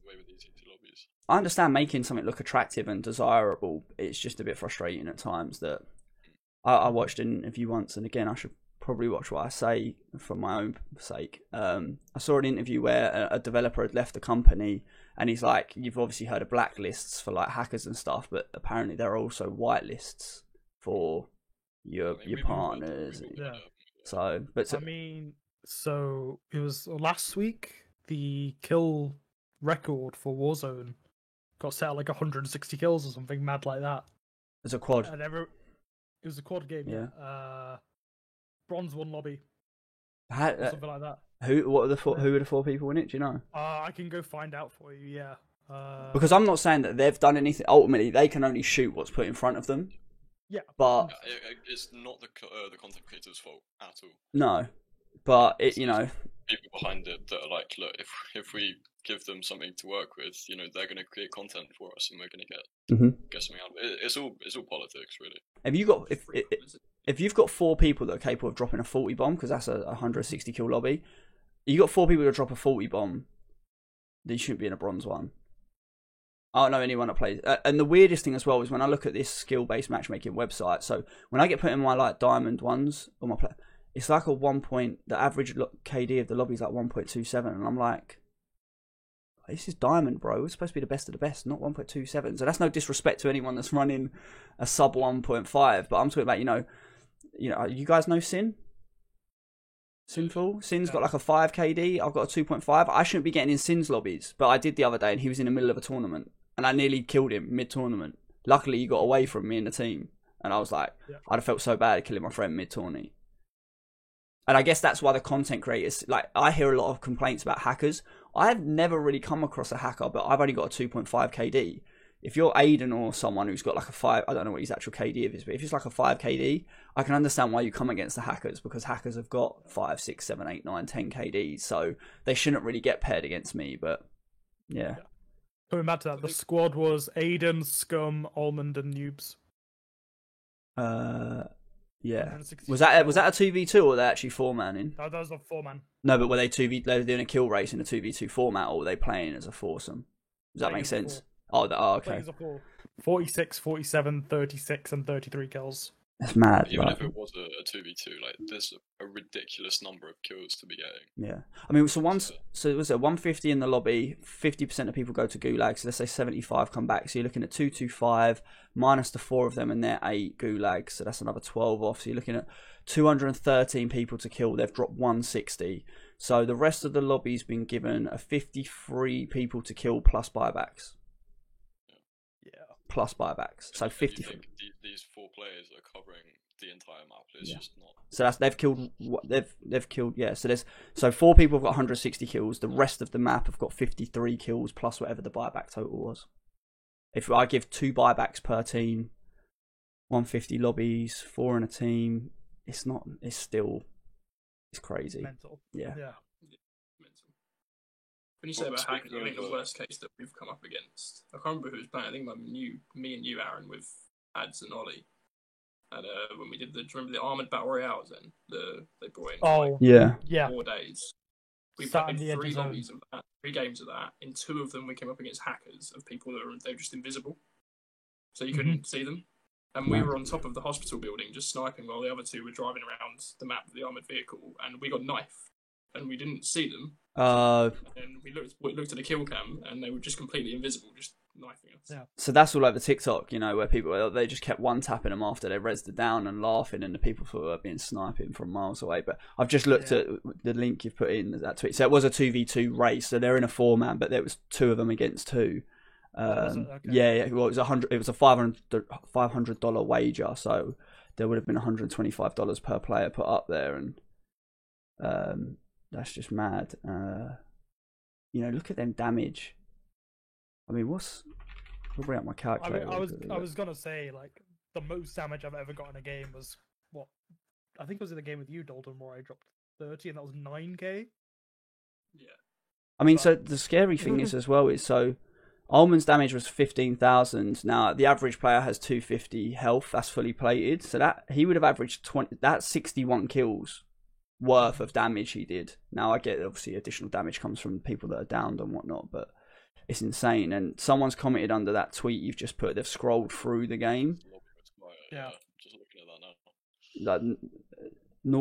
I understand making something look attractive and desirable. It's just a bit frustrating at times that I watched an interview once, and again, I should probably watch what I say for my own sake. I saw an interview where a developer had left the company, and he's like, you've obviously heard of blacklists for like hackers and stuff, but apparently there are also whitelists for your partners. So it was last week the kill record for Warzone got set at like 160 kills or something mad like that. It's a quad. And it was a quad game. Yeah. Bronze 1 lobby. Something like that. Who are the 4 people in it? Do you know? I can go find out for you. Yeah. Because I'm not saying that they've done anything. Ultimately, they can only shoot what's put in front of them. Yeah, but it's not the content creator's fault at all. No, but people behind it that are like, look, if we give them something to work with, they're going to create content for us, and we're going to get something out of it. It's all politics, really. Have you got if you've got 4 people that are capable of dropping a 40 bomb, because that's a 160 kill lobby, you got 4 people that drop a 40 bomb, then you shouldn't be in a bronze one. I don't know anyone that plays. And the weirdest thing as well is when I look at this skill-based matchmaking website. So when I get put in my like diamond ones on my play, it's like the average KD of the lobby is like 1.27, and I'm like, this is diamond, bro. It's supposed to be the best of the best, not 1.27. So that's no disrespect to anyone that's running a sub 1.5, but I'm talking about you know, you guys know Sin? Sinful? Sin's got like a 5 KD. I've got a 2.5. I shouldn't be getting in Sin's lobbies, but I did the other day, and he was in the middle of a tournament, and I nearly killed him mid-tournament. Luckily, he got away from me and the team, and I was like, I'd have felt so bad killing my friend mid-tourney. And I guess that's why the content creators, like, I hear a lot of complaints about hackers. I've never really come across a hacker, but I've only got a 2.5 KD. If you're Aiden or someone who's got like a 5, I don't know what his actual KD is, but if it's like a 5 KD, I can understand why you come against the hackers, because hackers have got 5, 6, 7, 8, 9, 10 KDs, so they shouldn't really get paired against me, but yeah. Coming back to that, the squad was Aiden, Scum, Almond, and Noobs. Yeah. Was that a 2v2 or were they actually 4-manning? No, that was a 4-man. No, but were they they were doing a kill race in a 2v2 format, or were they playing as a foursome? Does that make sense? Oh, okay. 46, 47, 36, and 33 kills. That's mad. Even if it was a 2v2, like, there's a ridiculous number of kills to be getting. Yeah. I mean, so it was 150 in the lobby, 50% of people go to Gulag, so let's say 75 come back. So you're looking at 225 minus the 4 of them, and they're 8 Gulags, so that's another 12 off. So you're looking at 213 people to kill. They've dropped 160. So the rest of the lobby's been given a 53 people to kill plus buybacks. Plus buybacks, so 50. These 4 players are covering the entire map. It's just not. So they've killed. Yeah. So 4 people have got 160 kills. The rest of the map have got 53 kills plus whatever the buyback total was. If I give 2 buybacks per team, 150 lobbies, 4 in a team, it's crazy. Mental. Yeah. When you say about hackers, I think the worst case that we've come up against, I can't remember who was playing. I think me and you, Aaron, with Ads and Ollie. And when we did do you remember the Armored Battle Royales then? They brought in 4 days. We played 3 lobbies of that, 3 games of that. In 2 of them, we came up against hackers of people that they were just invisible. So you couldn't see them. And we were on top of the hospital building just sniping while the other 2 were driving around the map of the armoured vehicle. And we got knifed. And we didn't see them. And we looked at the kill cam, and they were just completely invisible, just knifing us. Yeah. So that's all over TikTok, you know, where people they just kept one tapping them after they rezzed it down and laughing, and the people thought they being sniping from miles away. But I've just looked at the link you've put in that tweet. So it was a 2v2 race. So they're in a 4-man, but there was 2 of them against 2. Okay. Yeah. Well, it was It was a $500 wager, so there would have been $125 per player put up there, and that's just mad. You know, look at them damage. I mean, I'll bring up my calculator. I was gonna say, like, the most damage I've ever got in a game was what? I think it was in a game with you, Dalton, where I dropped 30, and that was 9k. Yeah. I mean, so the scary thing is as well is Almond's damage was 15,000. Now the average player has 250 health. That's fully plated, so that he would have averaged 20. That's 61 kills worth of damage he did. Now I get obviously additional damage comes from people that are downed and whatnot, but it's insane. And someone's commented under that tweet you've just put, they've scrolled through the game. Yeah, just looking at that now. Like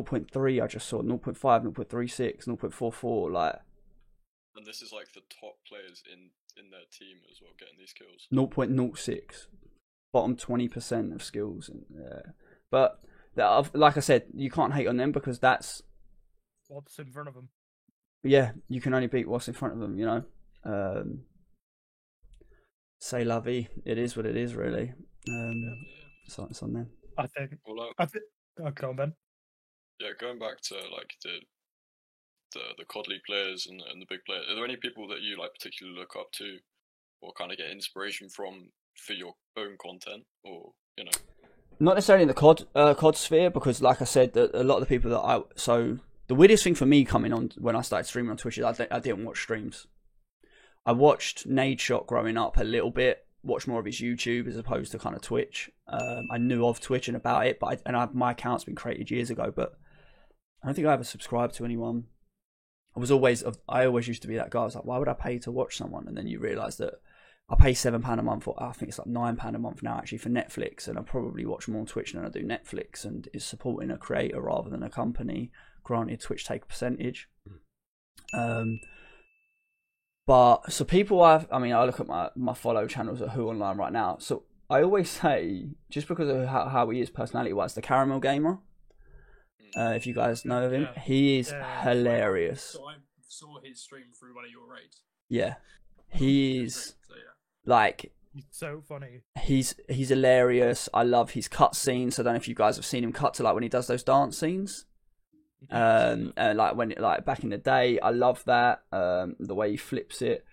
0.3 I just saw, 0.5, 0.36, 0.44, like. And this is like the top players in their team as well getting these kills. 0.06, bottom 20% of skills, and but. Like I said, you can't hate on them because that's what's in front of them. Yeah, you can only beat what's in front of them, you know. C'est la vie. It is what it is, really. So it's on them. I think. Well, go on, Ben. Yeah, going back to like the COD League players and the big players. Are there any people that you like particularly look up to, or kind of get inspiration from for your own content, or you know? Not necessarily in the COD sphere, because like I said, a lot of the people so the weirdest thing for me coming on when I started streaming on Twitch is I didn't watch streams. I watched Nadeshot growing up a little bit, watched more of his YouTube as opposed to kind of Twitch. I knew of Twitch and about it, but my account's been created years ago, but I don't think I ever subscribed to anyone. I always used to be that guy. I was like, why would I pay to watch someone? And then you realise that I pay £7 a month, or I think it's like £9 a month now actually for Netflix, and I probably watch more Twitch than I do Netflix, and it's supporting a creator rather than a company. Granted, Twitch take a percentage. But so people I look at my follow channels at Who Online right now. So I always say, just because of how he is personality wise, the Caramel Gamer. If you guys know of him, he is hilarious. So I saw his stream through one of your raids. Yeah, he's like, he's so funny. He's hilarious. I love his cut scenes. I don't know if you guys have seen him cut to like when he does those dance scenes. Like when like back in the day, I love that. The way he flips it.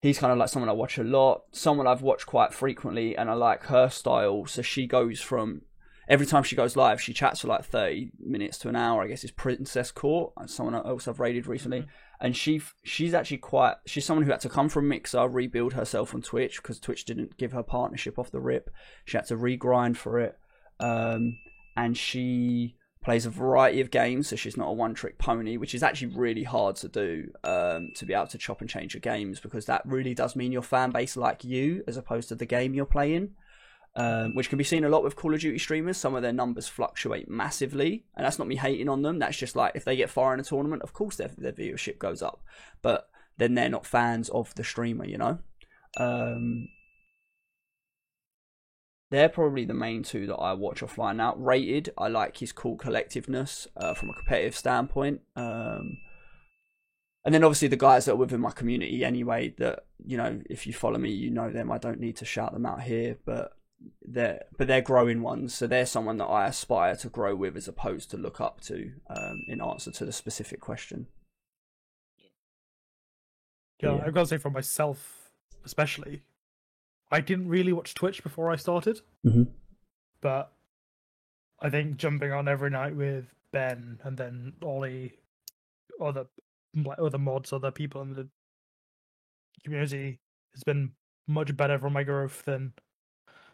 He's kind of like someone I watch a lot, someone I've watched quite frequently, and I like her style. So she goes from, every time she goes live, she chats for like 30 minutes to an hour, I guess, is Princess Court, someone else I've raided recently. And she's actually she's someone who had to come from Mixer, rebuild herself on Twitch, because Twitch didn't give her partnership off the rip. She had to regrind for it. And she plays a variety of games, so she's not a one-trick pony, which is actually really hard to do, to be able to chop and change your games, because that really does mean your fan base like you, as opposed to the game you're playing, which can be seen a lot with Call of Duty streamers. Some of their numbers fluctuate massively, and that's not me hating on them. That's just like, if they get far in a tournament, of course their viewership goes up, but then they're not fans of the streamer, you know? They're probably the main two that I watch offline now. Rated, I like his cool collectiveness from a competitive standpoint. And then obviously the guys that are within my community anyway, that, you know, if you follow me, you know them. I don't need to shout them out here, but they're growing ones. So they're someone that I aspire to grow with as opposed to look up to, in answer to the specific question. Yeah, I've got to say for myself especially, I didn't really watch Twitch before I started, but I think jumping on every night with Ben and then Ollie, other mods, other people in the community has been much better for my growth than,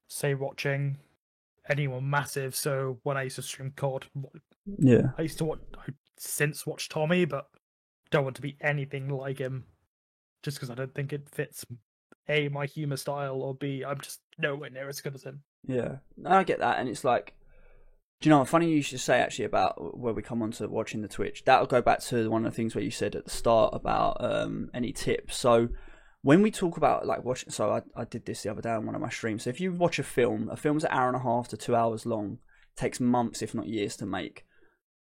say, watching anyone massive. So when I used to stream COD, I used to watch Tommy, but don't want to be anything like him, just because I don't think it fits A, my humour style, or B, I'm just nowhere near as good as him. Yeah, I get that, and it's like, do you know, funny you should say actually about where we come on to watching the Twitch. That'll go back to one of the things where you said at the start about any tips. So when we talk about like watching, so I did this the other day on one of my streams. So if you watch a film's an hour and a half to 2 hours long. It takes months, if not years, to make.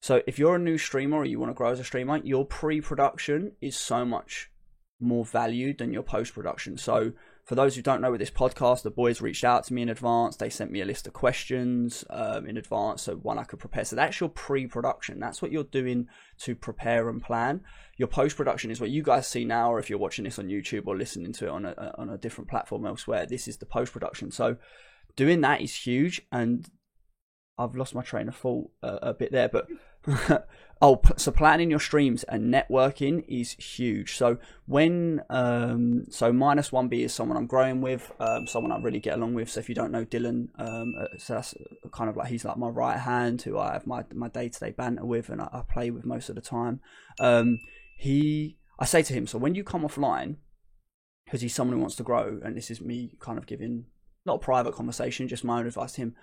So if you're a new streamer or you want to grow as a streamer, your pre-production is so much more valued than your post-production. So for those who don't know, with this podcast, the boys reached out to me in advance. They sent me a list of questions in advance, so one I could prepare. So that's your pre-production. That's what you're doing to prepare and plan. Your post-production is what you guys see now, or if you're watching this on YouTube or listening to it on a different platform elsewhere, this is the post-production. So doing that is huge, and I've lost my train of thought a bit there, but so planning your streams and networking is huge. So when so -1B is someone I'm growing with, someone I really get along with. So if you don't know Dylan, so that's kind of like, he's like my right hand, who I have my day-to-day banter with, and I play with most of the time. I say to him, so when you come offline, because he's someone who wants to grow, and this is me kind of giving, not a private conversation, just my own advice to him.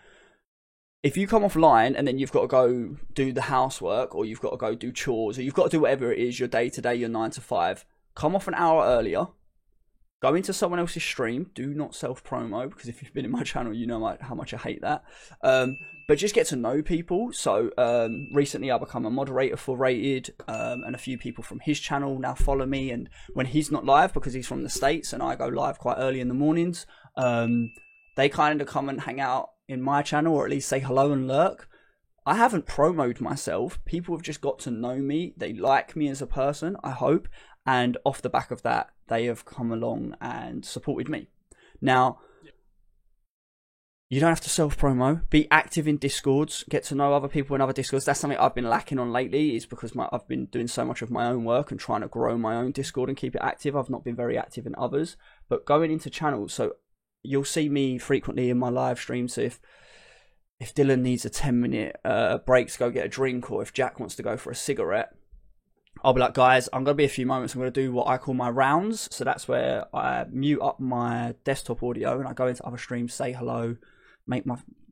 If you come offline and then you've got to go do the housework, or you've got to go do chores, or you've got to do whatever it is, your day-to-day, your 9 to 5, come off an hour earlier, go into someone else's stream. Do not self-promo, because if you've been in my channel, you know how much I hate that. But just get to know people. So recently I become a moderator for Rated, and a few people from his channel now follow me. And when he's not live, because he's from the States and I go live quite early in the mornings, they kind of come and hang out in my channel, or at least say hello and lurk. I haven't promoted myself. People have just got to know me. They like me as a person, I hope. And off the back of that, they have come along and supported me. Now, you don't have to self-promo. Be active in Discords. Get to know other people in other Discords. That's something I've been lacking on lately, is because I've been doing so much of my own work and trying to grow my own Discord and keep it active. I've not been very active in others. But going into channels, so you'll see me frequently in my live stream. So if Dylan needs a 10-minute break to go get a drink, or if Jack wants to go for a cigarette, I'll be like, guys, I'm going to be a few moments. I'm going to do what I call my rounds. So that's where I mute up my desktop audio and I go into other streams, say hello,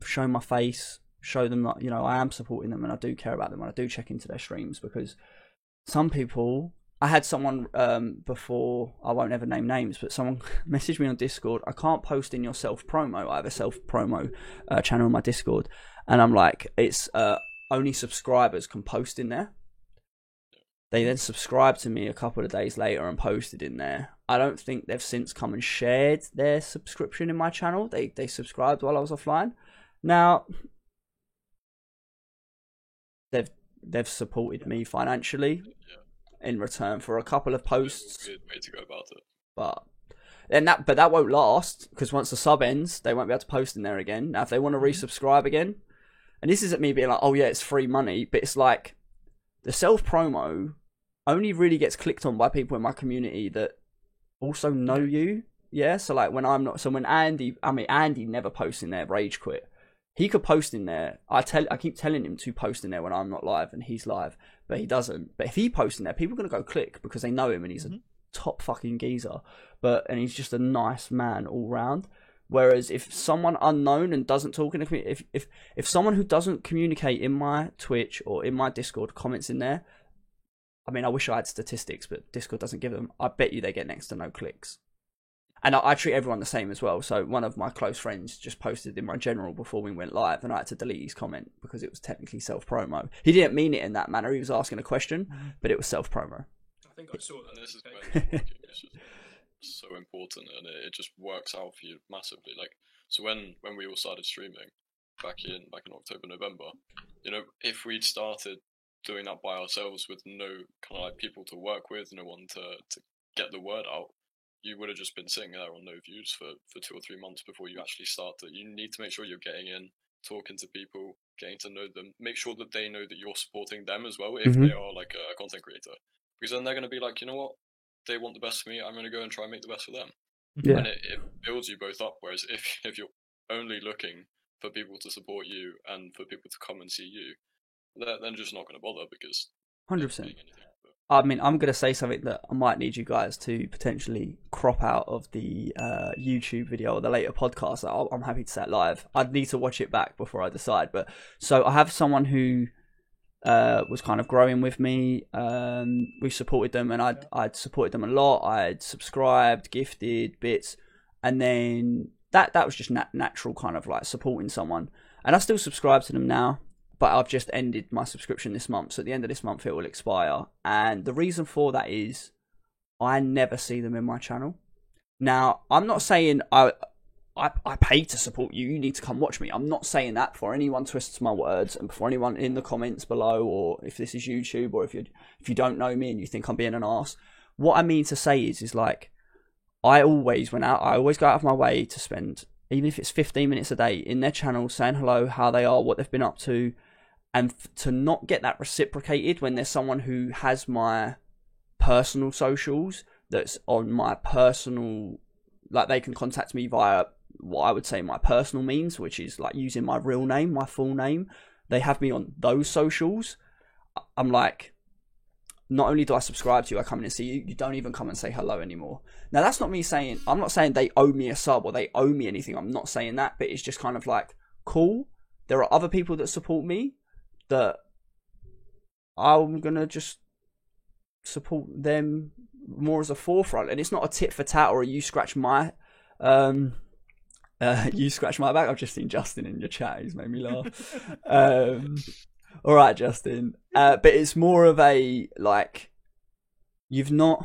show my face, show them that, you know, I am supporting them and I do care about them and I do check into their streams. Because some people, I had someone before, I won't ever name names, but someone messaged me on Discord, I can't post in your self-promo. I have a self-promo channel on my Discord. And I'm like, it's only subscribers can post in there. They then subscribed to me a couple of days later and posted in there. I don't think they've since come and shared their subscription in my channel. They subscribed while I was offline. Now, they've supported me financially in return for a couple of posts. Weird way to go about it. But that won't last, because once the sub ends, they won't be able to post in there again. Now, if they want to resubscribe again, and this isn't me being like, oh yeah, it's free money, but it's like the self promo only really gets clicked on by people in my community that also know you. Yeah, so like when Andy never posts in there, Rage Quit. He could post in there. I keep telling him to post in there when I'm not live and he's live, but he doesn't. But if he posts in there, people are gonna go click because they know him and he's a top fucking geezer. And he's just a nice man all round. Whereas if someone unknown and doesn't talk in the if someone who doesn't communicate in my Twitch or in my Discord comments in there, I mean, I wish I had statistics, but Discord doesn't give them. I bet you they get next to no clicks. And I treat everyone the same as well. So one of my close friends just posted in my general before we went live, and I had to delete his comment because it was technically self-promo. He didn't mean it in that manner. He was asking a question, but it was self-promo. I think I saw that. This is when it's just so important, and it just works out for you massively. Like, so when we all started streaming back in October, November, you know, if we'd started doing that by ourselves with no kind of like people to work with, no one to get the word out, you would have just been sitting there on no views for 2 or 3 months before you actually start to. You need to make sure you're getting in, talking to people, getting to know them, make sure that they know that you're supporting them as well if they are like a content creator, because then they're going to be like, you know what, they want the best for me, I'm going to go and try and make the best for them. And it builds you both up. Whereas if you're only looking for people to support you and for people to come and see you, they're just not going to bother, because 100%. I mean, I'm going to say something that I might need you guys to potentially crop out of the YouTube video or the later podcast. I'm happy to say it live. I'd need to watch it back before I decide. But so I have someone who was kind of growing with me. We supported them, and I'd supported them a lot. I'd subscribed, gifted bits, and then that was just natural kind of like supporting someone. And I still subscribe to them now. But I've just ended my subscription this month. So at the end of this month, it will expire. And the reason for that is I never see them in my channel. Now, I'm not saying I pay to support you. You need to come watch me. I'm not saying that before anyone twists my words, and before anyone in the comments below, or if this is YouTube, or if you don't know me and you think I'm being an arse. What I mean to say is like, I always go out of my way to spend, even if it's 15 minutes a day, in their channel, saying hello, how they are, what they've been up to. And to not get that reciprocated when there's someone who has my personal socials, that's on my personal, like they can contact me via what I would say my personal means, which is like using my real name, my full name. They have me on those socials. I'm like, not only do I subscribe to you, I come in and see you, you don't even come and say hello anymore. Now, that's not me saying, I'm not saying they owe me a sub or they owe me anything. I'm not saying that, but it's just kind of like, cool. There are other people that support me that I'm going to just support them more as a forefront. And it's not a tit for tat or a you scratch my back. I've just seen Justin in your chat. He's made me laugh. All right, Justin. But it's more of a, like, you've not...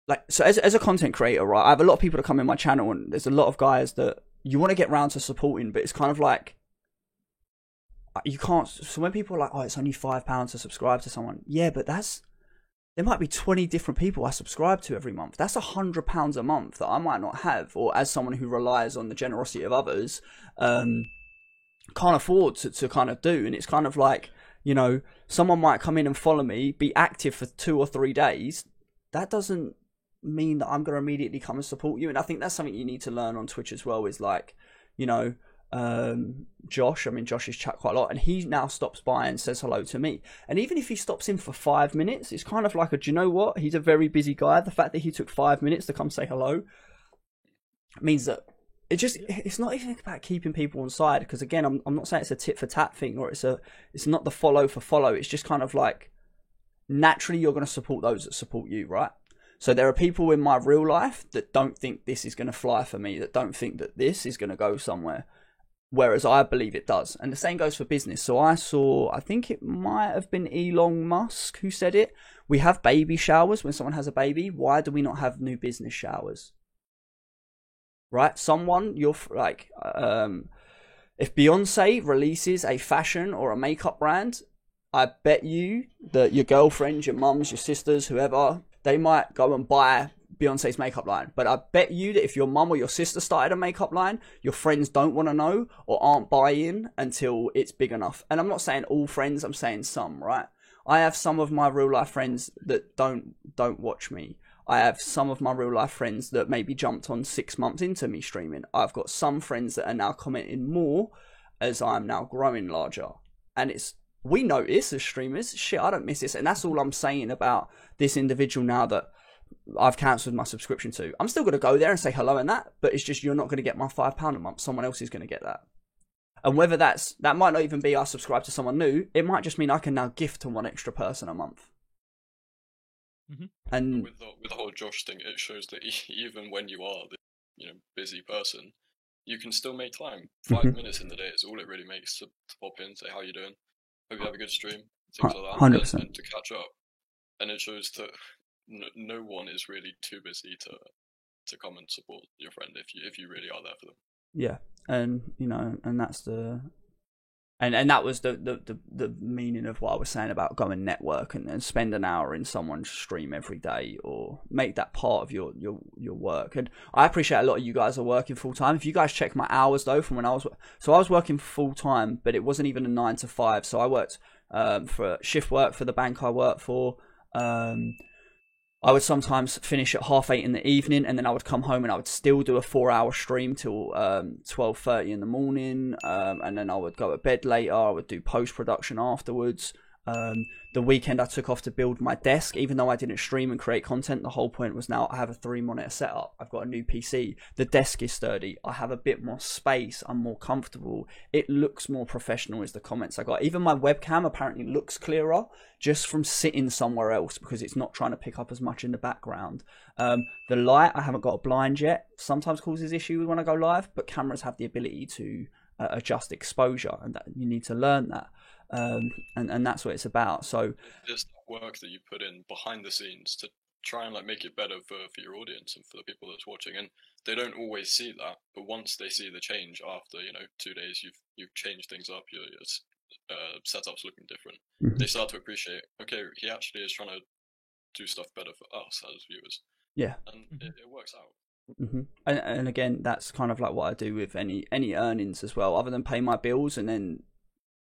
Like, so as a content creator, right, I have a lot of people that come in my channel, and there's a lot of guys that you want to get round to supporting, but it's kind of like, you can't. So when people are like, oh, it's only £5 to subscribe to someone, yeah, but there might be 20 different people I subscribe to every month. That's £100 a month that I might not have, or as someone who relies on the generosity of others, can't afford to kind of do. And it's kind of like, you know, someone might come in and follow me, be active for 2 or 3 days. That doesn't mean that I'm going to immediately come and support you. And I think that's something you need to learn on Twitch as well, is like, you know, Josh is chat quite a lot, and he now stops by and says hello to me. And even if he stops in for 5 minutes, it's kind of like do you know what? He's a very busy guy. The fact that he took 5 minutes to come say hello means that it's not even about keeping people on side. Because again, I'm not saying it's a tit for tat thing, or it's not the follow for follow. It's just kind of like, naturally you're going to support those that support you, right? So there are people in my real life that don't think this is going to fly for me, that don't think that this is going to go somewhere. Whereas I believe it does. And the same goes for business. So I think it might have been Elon Musk who said it. We have baby showers when someone has a baby. Why do we not have new business showers? Right? If Beyonce releases a fashion or a makeup brand, I bet you that your girlfriends, your mums, your sisters, whoever, they might go and buy Beyonce's makeup line. But I bet you that if your mum or your sister started a makeup line, your friends don't want to know or aren't buying until it's big enough. And I'm not saying all friends, I'm saying some, right? I have some of my real life friends that don't watch me. I have some of my real life friends that maybe jumped on 6 months into me streaming. I've got some friends that are now commenting more as I'm now growing larger. And we notice as streamers, shit, I don't miss this. And that's all I'm saying about this individual now that I've cancelled my subscription to. I'm still going to go there and say hello and that, but it's just you're not going to get my £5 a month. Someone else is going to get that. And whether that might not even be I subscribe to someone new, it might just mean I can now gift to one extra person a month. Mm-hmm. And with the whole Josh thing, it shows that even when you are the busy person, you can still make time. 5 minutes in the day is all it really makes to pop in, say how you doing, hope you have a good stream, things like that, 100%. And to catch up. And it shows that no one is really too busy to come and support your friend if you really are there for them. Yeah, and and that's and that was the meaning of what I was saying about going network and spend an hour in someone's stream every day or make that part of your work. And I appreciate a lot of you guys are working full time. If you guys check my hours though, from when I was working full time, but it wasn't even a 9 to 5. So I worked for shift work for the bank I work for. I would sometimes finish at 8:30 in the evening, and then I would come home and I would still do a 4-hour stream till 12:30 in the morning, and then I would go to bed later. I would do post-production afterwards. The weekend I took off to build my desk, even though I didn't stream and create content. The whole point was now I have a 3-monitor setup. I've got a new PC. The desk is sturdy. I have a bit more space. I'm more comfortable. It looks more professional is the comments I got. Even my webcam apparently looks clearer just from sitting somewhere else because it's not trying to pick up as much in the background. The light, I haven't got a blind yet. Sometimes causes issues when I go live, but cameras have the ability to adjust exposure, and that you need to learn that. And that's what it's about. So there's work that you put in behind the scenes to try and make it better for your audience and for the people that's watching, and they don't always see that, but once they see the change after 2 days you've changed things up, your setup's looking different, they start to appreciate, okay, he actually is trying to do stuff better for us as viewers. And it works out. And again, that's kind of like what I do with any earnings as well, other than pay my bills. And then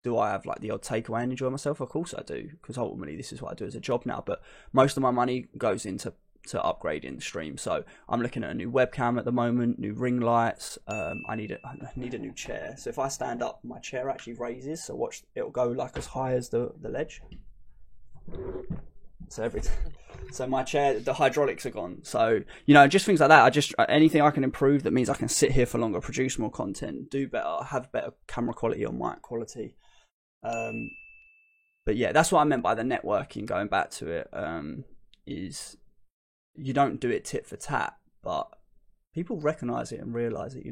do I have the odd takeaway and enjoy myself? Of course I do, because ultimately this is what I do as a job now. But most of my money goes into upgrading the stream. So I'm looking at a new webcam at the moment, new ring lights. I need a new chair. So if I stand up, my chair actually raises. So watch, it'll go as high as the ledge. So my chair, the hydraulics are gone. So just things like that. Anything I can improve that means I can sit here for longer, produce more content, do better, have better camera quality or mic quality. But yeah, that's what I meant by the networking. Going back to it, is you don't do it tit for tat, but people recognize it and realize it.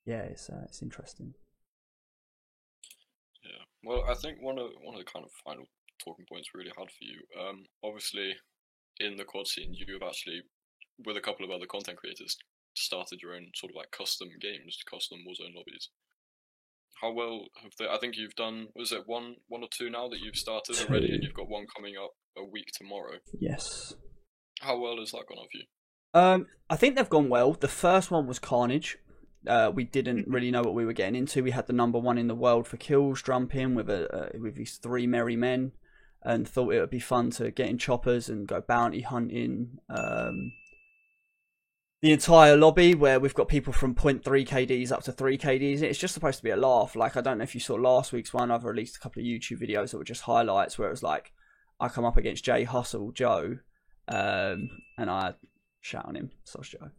Yeah, it's interesting. Yeah, well, I think one of the kind of final talking points we really had for you. Obviously, in the quad scene, you've actually, with a couple of other content creators, started your own sort of custom games, custom Warzone lobbies. How well have they? I think you've done. Was it one or two now that you've started already, and you've got one coming up a week tomorrow? Yes. How well has that gone on for you? I think they've gone well. The first one was Carnage. We didn't really know what we were getting into. We had the #1 in the world for kills, jump in with these 3 merry men, and thought it would be fun to get in choppers and go bounty hunting. The entire lobby where we've got people from 0.3 KDs up to 3 KDs. It's just supposed to be a laugh. I don't know if you saw last week's one. I've released a couple of YouTube videos that were just highlights where it was I come up against Jay Hustle Joe, and I shout on him. Sauce Joe.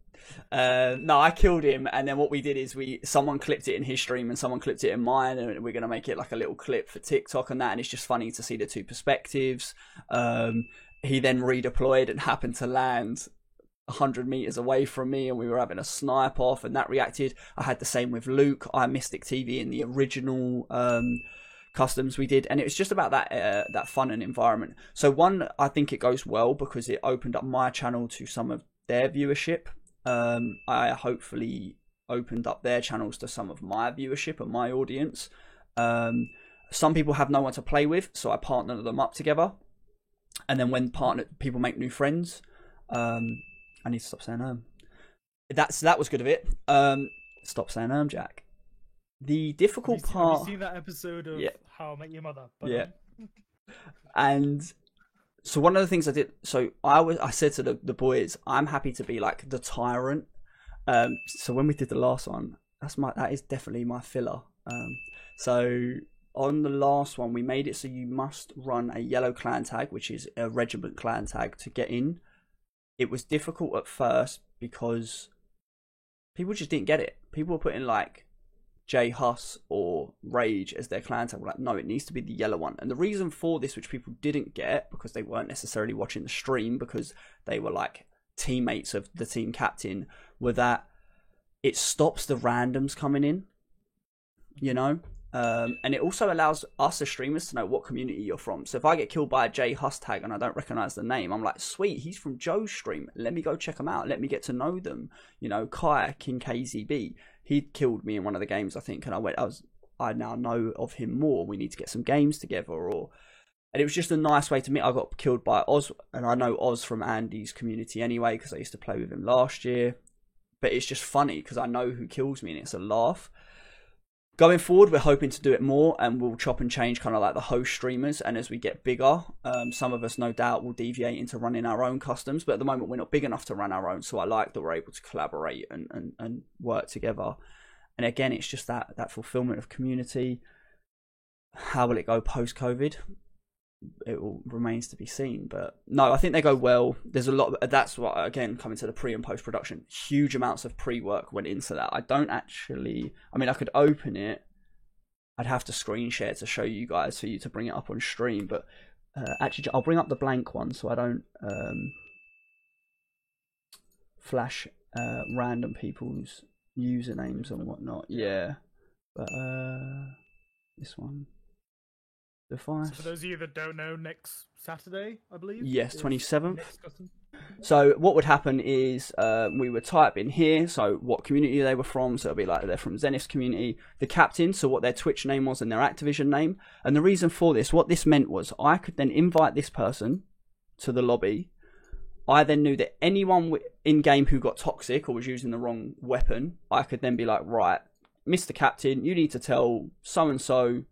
No, I killed him, and then what we did is someone clipped it in his stream and someone clipped it in mine, and we're gonna make it a little clip for TikTok and that, and it's just funny to see the two perspectives. He then redeployed and happened to land 100 meters away from me and we were having a snipe off and that reacted. I had the same with Luke, Mystic TV in the original customs we did, and it was just about that fun and environment. So one, I think it goes well because it opened up my channel to some of their viewership. I hopefully opened up their channels to some of my viewership and my audience. Some people have no one to play with, so I partner them up together. And then when people make new friends, I need to stop saying that was good of it. Stop saying Jack. The difficult part. Have you seen that episode of How I Met Your Mother? Yeah. And so one of the things I did, so I said to the boys, I'm happy to be like the tyrant. So when we did the last one, that is definitely my filler. So on the last one, we made it so you must run a yellow clan tag, which is a regiment clan tag, to get in. It was difficult at first because people just didn't get it. People were putting like J Hus or Rage as their clan tag. We're like, no, it needs to be the yellow one. And the reason for this, which people didn't get because they weren't necessarily watching the stream, because they were like teammates of the team captain, were that it stops the randoms coming in, you know? And it also allows us as streamers to know what community you're from. So if I get killed by a J Hus tag and I don't recognize the name, I'm like, sweet, he's from Joe's stream. Let me go check him out. Let me get to know them. You know, Kai, King KZB, he killed me in one of the games, I think. And I now know of him more. We need to get some games together. And it was just a nice way to meet. I got killed by Oz, and I know Oz from Andy's community anyway, because I used to play with him last year. But it's just funny because I know who kills me and it's a laugh. Going forward, we're hoping to do it more, and we'll chop and change kind of like the host streamers. And as we get bigger, some of us no doubt will deviate into running our own customs. But at the moment, we're not big enough to run our own. So I like that we're able to collaborate and work together. And again, it's just that fulfillment of community. How will it go post-COVID? It remains to be seen. But no, I think they go well. There's a lot. That's what, again, coming to the pre and post production, huge amounts of pre-work went into that. I could open it. I'd have to screen share to show you guys for you to bring it up on stream. But actually, I'll bring up the blank one so I don't flash random people's usernames and whatnot. Yeah, but this one. So for those of you that don't know, next Saturday, I believe? Yes, 27th. So what would happen is we would type in here, so what community they were from. So it'll be like they're from Zenith's community. The captain, so what their Twitch name was and their Activision name. And the reason for this, what this meant was I could then invite this person to the lobby. I then knew that anyone in-game who got toxic or was using the wrong weapon, I could then be like, right, Mr. Captain, you need to tell so-and-so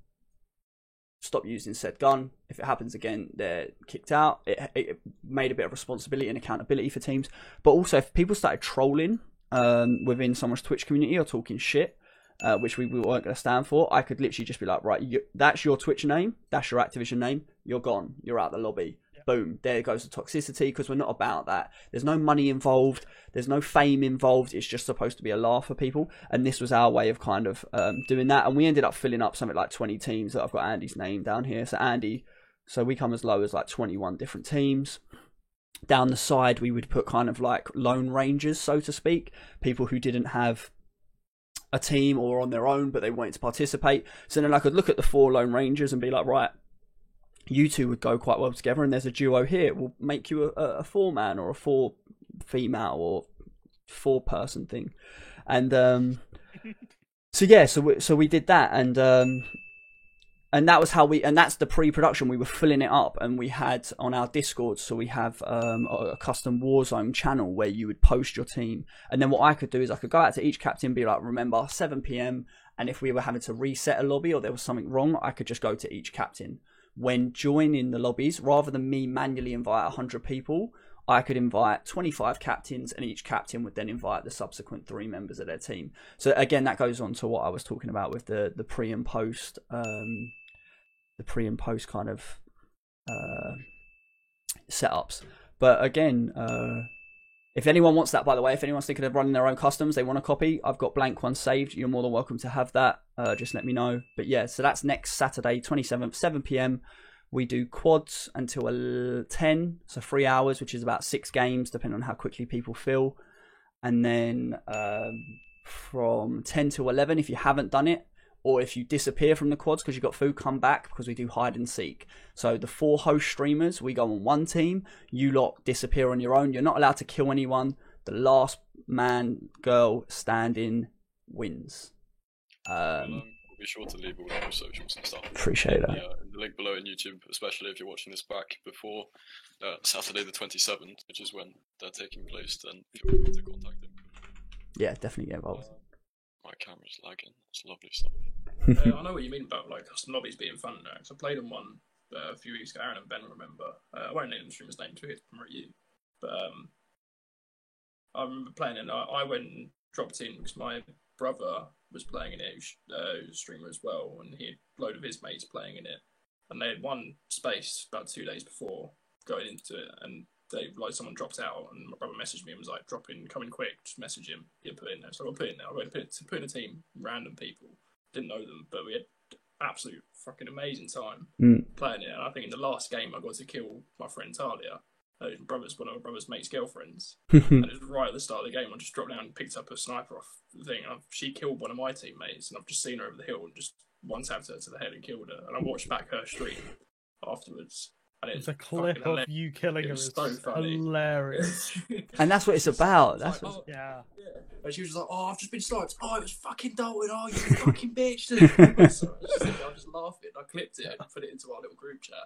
stop using said gun. If it happens again, they're kicked out. It made a bit of responsibility and accountability for teams. But also, if people started trolling within someone's Twitch community or talking shit, which we weren't going to stand for, I could literally just be like, right, that's your Twitch name, that's your Activision name, you're gone, you're out the lobby. Boom, there goes the toxicity, because we're not about that. There's no money involved, there's no fame involved, it's just supposed to be a laugh for people. And this was our way of kind of doing that. And we ended up filling up something like 20 teams. That I've got Andy's name down here. So we come as low as like 21 different teams. Down the side, we would put kind of like lone rangers, so to speak, people who didn't have a team or on their own, but they wanted to participate. So then I could look at the 4 lone rangers and be like, right, you two would go quite well together, and there's a duo here. We'll make you a 4-man or a 4-female or 4-person thing. And so we did that, and that was how and that's the pre-production. We were filling it up, and we had on our Discord, so we have a custom Warzone channel where you would post your team. And then what I could do is I could go out to each captain and be like, remember, 7 PM, and if we were having to reset a lobby or there was something wrong, I could just go to each captain. When joining the lobbies, rather than me manually invite 100 people, I could invite 25 captains, and each captain would then invite the subsequent 3 members of their team. So again, that goes on to what I was talking about with the pre and post, kind of setups. But again, if anyone wants that, by the way, if anyone's thinking of running their own customs, they want a copy, I've got blank ones saved. You're more than welcome to have that. Just let me know. But yeah, so that's next Saturday, 27th, 7 PM. We do quads until 10, so 3 hours, which is about 6 games, depending on how quickly people fill. And then from 10 to 11, if you haven't done it, or if you disappear from the quads because you've got food, come back, because we do hide and seek. So the 4 host streamers, we go on one team. You lot disappear on your own. You're not allowed to kill anyone. The last man, girl standing wins. We'll be sure to leave all our socials and stuff. Appreciate that. The link below in YouTube, especially if you're watching this back before Saturday the 27th, which is when they're taking place, then feel free to contact them. Yeah, definitely get involved. My camera's lagging. It's lovely stuff. I know what you mean about like custom lobbies being fun now. Cause I played on one a few weeks ago. Aaron and Ben remember. I won't name the streamer's name to promote you, but I remember playing it. And I went and dropped in because my brother was playing in it. He was a streamer as well, and he had a load of his mates playing in it. And they had one space about 2 days before going into it, and someone dropped out, and my brother messaged me and was like, "Drop in, come in quick, just message him, get put in there." So I got put in there. I went put in a team, random people, didn't know them, but we had absolute fucking amazing time playing it. And I think in the last game I got to kill my friend Talia, one of my brother's mate's girlfriends, and it was right at the start of the game. I just dropped down and picked up a sniper off the thing, and she killed one of my teammates, and I've just seen her over the hill and just one-tapped her to the head and killed her. And I watched back her stream afterwards. And it's a clip of you killing her. It's so hilarious. And that's what it's about. That's like, what... yeah. And she was just like, "Oh, I've just been sniped. Oh, it was fucking Dalton. Oh, you fucking bitch." So I was just laughing. I clipped it and put it into our little group chat,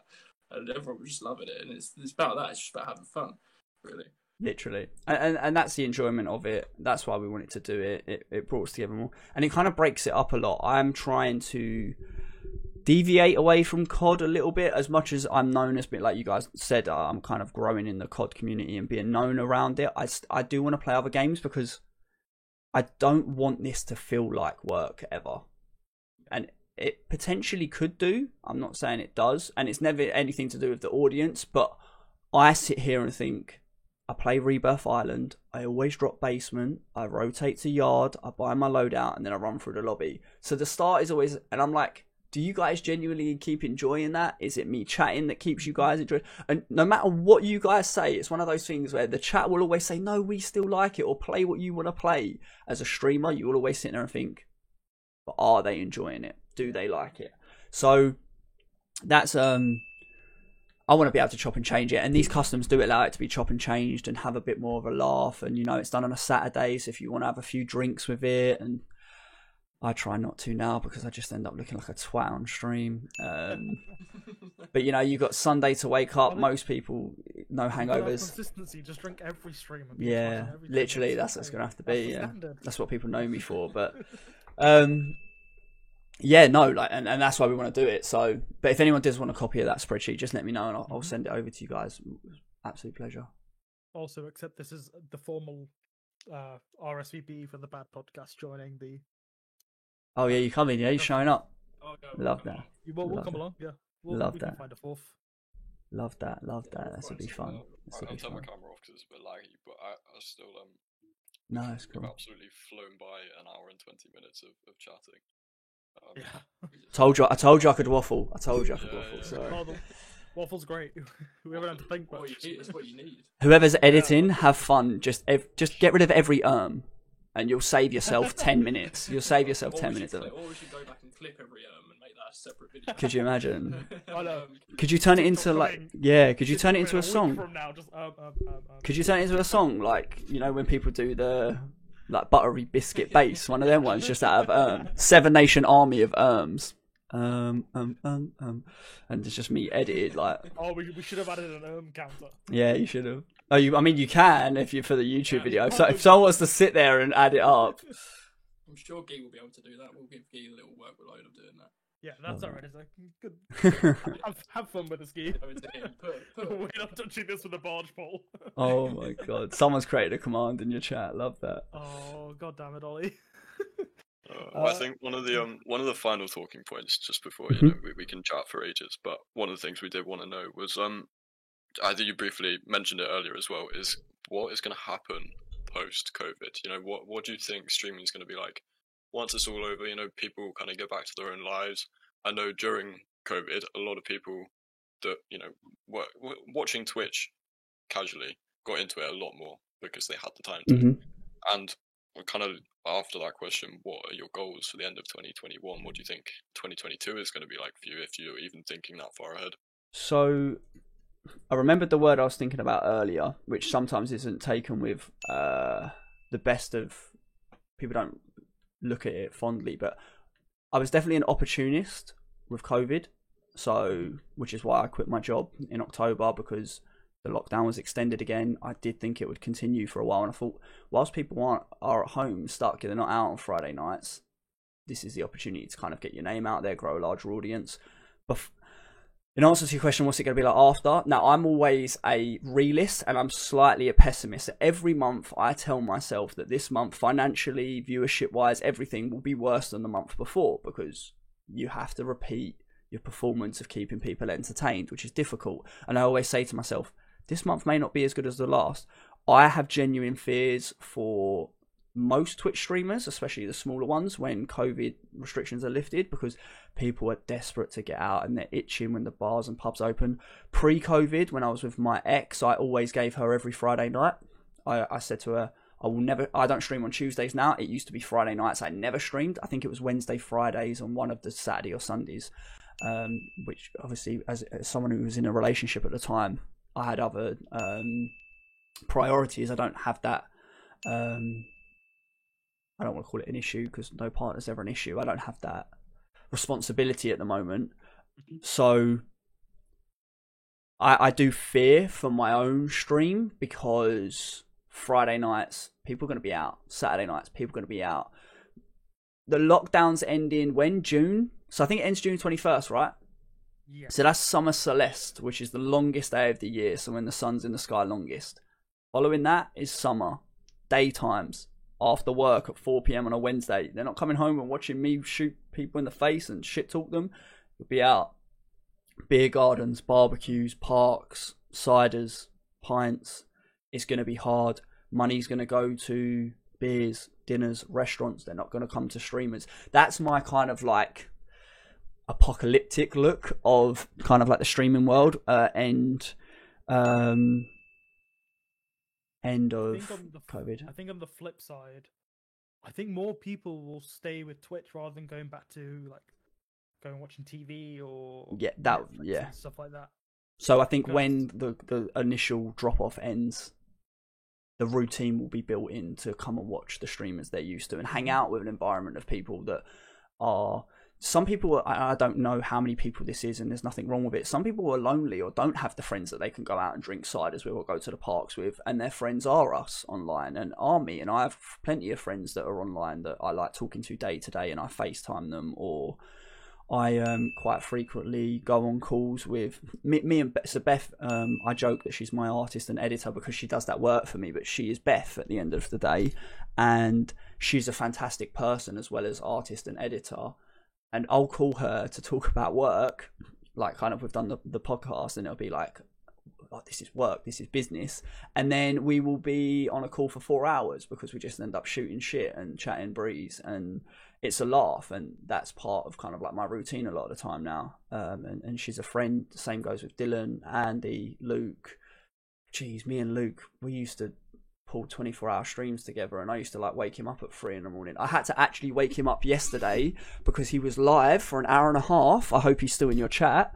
and everyone was just loving it. And it's about that. It's just about having fun, really. Literally, and that's the enjoyment of it. That's why we wanted to do it. It brought us together more, and it kind of breaks it up a lot. I'm trying to deviate away from COD a little bit, as much as I'm known as, like you guys said, I'm kind of growing in the COD community and being known around it. I do want to play other games because I don't want this to feel like work ever, and it potentially could do. I'm not saying it does, and it's never anything to do with the audience, but I sit here and think, I play Rebirth Island, I always drop basement, I rotate to yard, I buy my loadout, and then I run through the lobby. So the start is always, and I'm like, do you guys genuinely keep enjoying that? Is it me chatting that keeps you guys enjoying? And no matter what you guys say, it's one of those things where the chat will always say, no, we still like it, or play what you want to play. As a streamer, you will always sit there and think, but are they enjoying it? Do they like it? So that's, I want to be able to chop and change it. And these customs do allow it to be chop and changed and have a bit more of a laugh. And, you know, it's done on a Saturday, so if you want to have a few drinks with it, and I try not to now because I just end up looking like a twat on stream. But, you know, you got Sunday to wake up. Most people, no hangovers. Consistency, just drink every stream. Yeah, literally, that's what it's going to have to be. Yeah, that's what people know me for. But, yeah, no, like, and that's why we want to do it. So, but if anyone does want a copy of that spreadsheet, just let me know and I'll send it over to you guys. Absolute pleasure. Also, except this is the formal RSVP for the Bad Podcast joining the. Oh yeah, you coming? Yeah, you showing up. Oh, yeah, Love that. We'll come along. Yeah, love that. Can find a fourth. Love that. This will be fun. I'll turn my camera off because it's a bit laggy, but I still No, it's cool. I've absolutely flown by an hour and 20 minutes of chatting. Yeah. I told you I could waffle. Waffle. So. Waffle's great. We haven't had to think much. That's what you need. Whoever's editing, have fun. Just get rid of every and you'll save yourself 10 minutes. You'll save yourself 10 minutes of it. Or we should go back and clip every and make that a separate video. Could you imagine? I know. Could you turn it into could you turn it into a song? From now, just, Could you turn it into a song, like, you know, when people do the like buttery biscuit bass, one of them ones, just out of Seven Nation Army of and it's just me edited like. Oh, we should have added an counter. Yeah, you should have. Oh, you can if you for the YouTube video. So if someone wants to sit there and add it up, I'm sure Guy will be able to do that. We'll give Guy a little workload of doing that. Yeah, that's alright. It's good. have fun with this, Guy. We're not touching this with a barge pole. Oh my god, someone's created a command in your chat. Love that. Oh god damn it, Ollie. I think one of the final talking points, just before we can chat for ages, but one of the things we did want to know was I think you briefly mentioned it earlier as well, is what is going to happen post COVID. You know, what do you think streaming is going to be like once it's all over? You know, people kind of get back to their own lives. I know during COVID, a lot of people that, you know, were watching Twitch casually, got into it a lot more because they had the time to. And kind of after that question, what are your goals for the end of 2021? What do you think 2022 is going to be like for you, if you're even thinking that far ahead? So I remembered the word I was thinking about earlier, which sometimes isn't taken with the best of people, don't look at it fondly, but I was definitely an opportunist with COVID. So, which is why I quit my job in October, because the lockdown was extended again. I did think it would continue for a while, and I thought, whilst people are at home stuck, they're not out on Friday nights, this is the opportunity to kind of get your name out there, grow a larger audience. But in answer to your question, what's it going to be like after? Now, I'm always a realist and I'm slightly a pessimist. Every month I tell myself that this month, financially, viewership wise, everything will be worse than the month before, because you have to repeat your performance of keeping people entertained, which is difficult. And I always say to myself, this month may not be as good as the last. I have genuine fears for most Twitch streamers, especially the smaller ones, when COVID restrictions are lifted, because people are desperate to get out and they're itching when the bars and pubs open. Pre-COVID, when I was with my ex, I always gave her every Friday night. I said to her, I don't stream on Tuesdays now. It used to be Friday nights. I never streamed. I think it was Wednesday, Fridays, and one of the Saturday or Sundays. Which obviously, as someone who was in a relationship at the time, I had other priorities. I don't have that. I don't want to call it an issue, because no partner's ever an issue. I don't have that responsibility at the moment. So I do fear for my own stream, because Friday nights, people are going to be out. Saturday nights, people are going to be out. The lockdown's ending when? June? So I think it ends June 21st, right? Yeah. So that's Summer Celeste, which is the longest day of the year. So when the sun's in the sky longest. Following that is summer. Daytimes. After work at 4 p.m. on a Wednesday. They're not coming home and watching me shoot people in the face and shit talk them. You'll be out. Beer gardens, barbecues, parks, ciders, pints. It's going to be hard. Money's going to go to beers, dinners, restaurants. They're not going to come to streamers. That's my kind of like apocalyptic look of kind of like the streaming world. End of COVID. I think on the flip side, I think more people will stay with Twitch rather than going back to like going watching TV or Netflix, stuff like that. So I think when the initial drop off ends, the routine will be built in to come and watch the streamers they're used to and hang out with an environment of people that are. Some people, I don't know how many people this is, and there's nothing wrong with it. Some people are lonely or don't have the friends that they can go out and drink ciders with or go to the parks with, and their friends are us online and are me. And I have plenty of friends that are online that I like talking to day to day, and I FaceTime them, or I quite frequently go on calls with me and Beth. So Beth, I joke that she's my artist and editor because she does that work for me, but she is Beth at the end of the day, and she's a fantastic person as well as artist and editor. And I'll call her to talk about work, like kind of we've done the podcast, and it'll be like, oh, this is work, this is business. And then we will be on a call for 4 hours because we just end up shooting shit and chatting breeze, and it's a laugh. And that's part of kind of like my routine a lot of the time now. And she's a friend. The same goes with Dylan, Andy, Luke. Geez, me and Luke, we used to pull 24-hour streams together, and I used to like wake him up at 3 in the morning. I had to actually wake him up yesterday because he was live for an hour and a half. I hope he's still in your chat.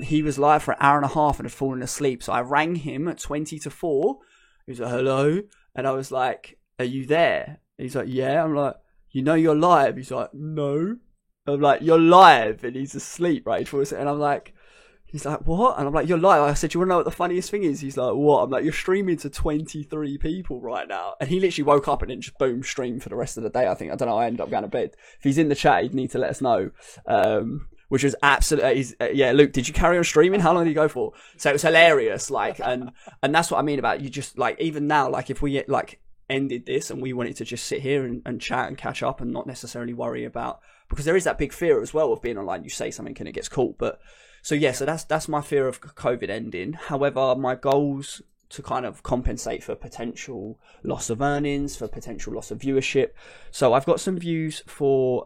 He was live for an hour and a half and had fallen asleep, so I rang him at 20 to 4. He was like, hello, and I was like, are you there? And he's like, yeah. I'm like, you know you're live? He's like, no. I'm like, you're live, and he's asleep, right? And I'm like, he's like, what? And I'm like, you're live. I said, you want to know what the funniest thing is? He's like, what? I'm like, you're streaming to 23 people right now. And he literally woke up and then just boom, streamed for the rest of the day. I think, I don't know, I ended up going to bed. If he's in the chat, he'd need to let us know. Which was absolutely, yeah, Luke, did you carry on streaming? How long did you go for? So it was hilarious. Like, and that's what I mean about you just like, even now, like if we like ended this and we wanted to just sit here and chat and catch up and not necessarily worry about, because there is that big fear as well of being online. You say something and it gets caught, but so yeah, so that's my fear of COVID ending. However, my goals to kind of compensate for potential loss of earnings, for potential loss of viewership. So I've got some views for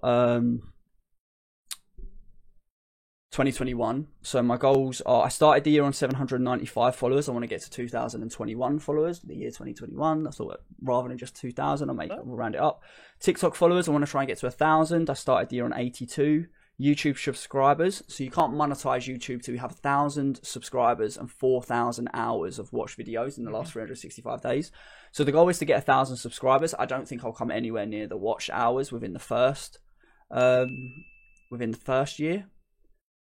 2021. So my goals are, I started the year on 795 followers. I want to get to 2021 followers, the year 2021. I thought rather than just 2,000, we'll round it up. TikTok followers, I want to try and get to 1,000. I started the year on 82. YouTube subscribers. So you can't monetize YouTube till you have 1,000 subscribers and 4,000 hours of watched videos in the last 365 days. So the goal is to get 1,000 subscribers. I don't think I'll come anywhere near the watch hours within the first year.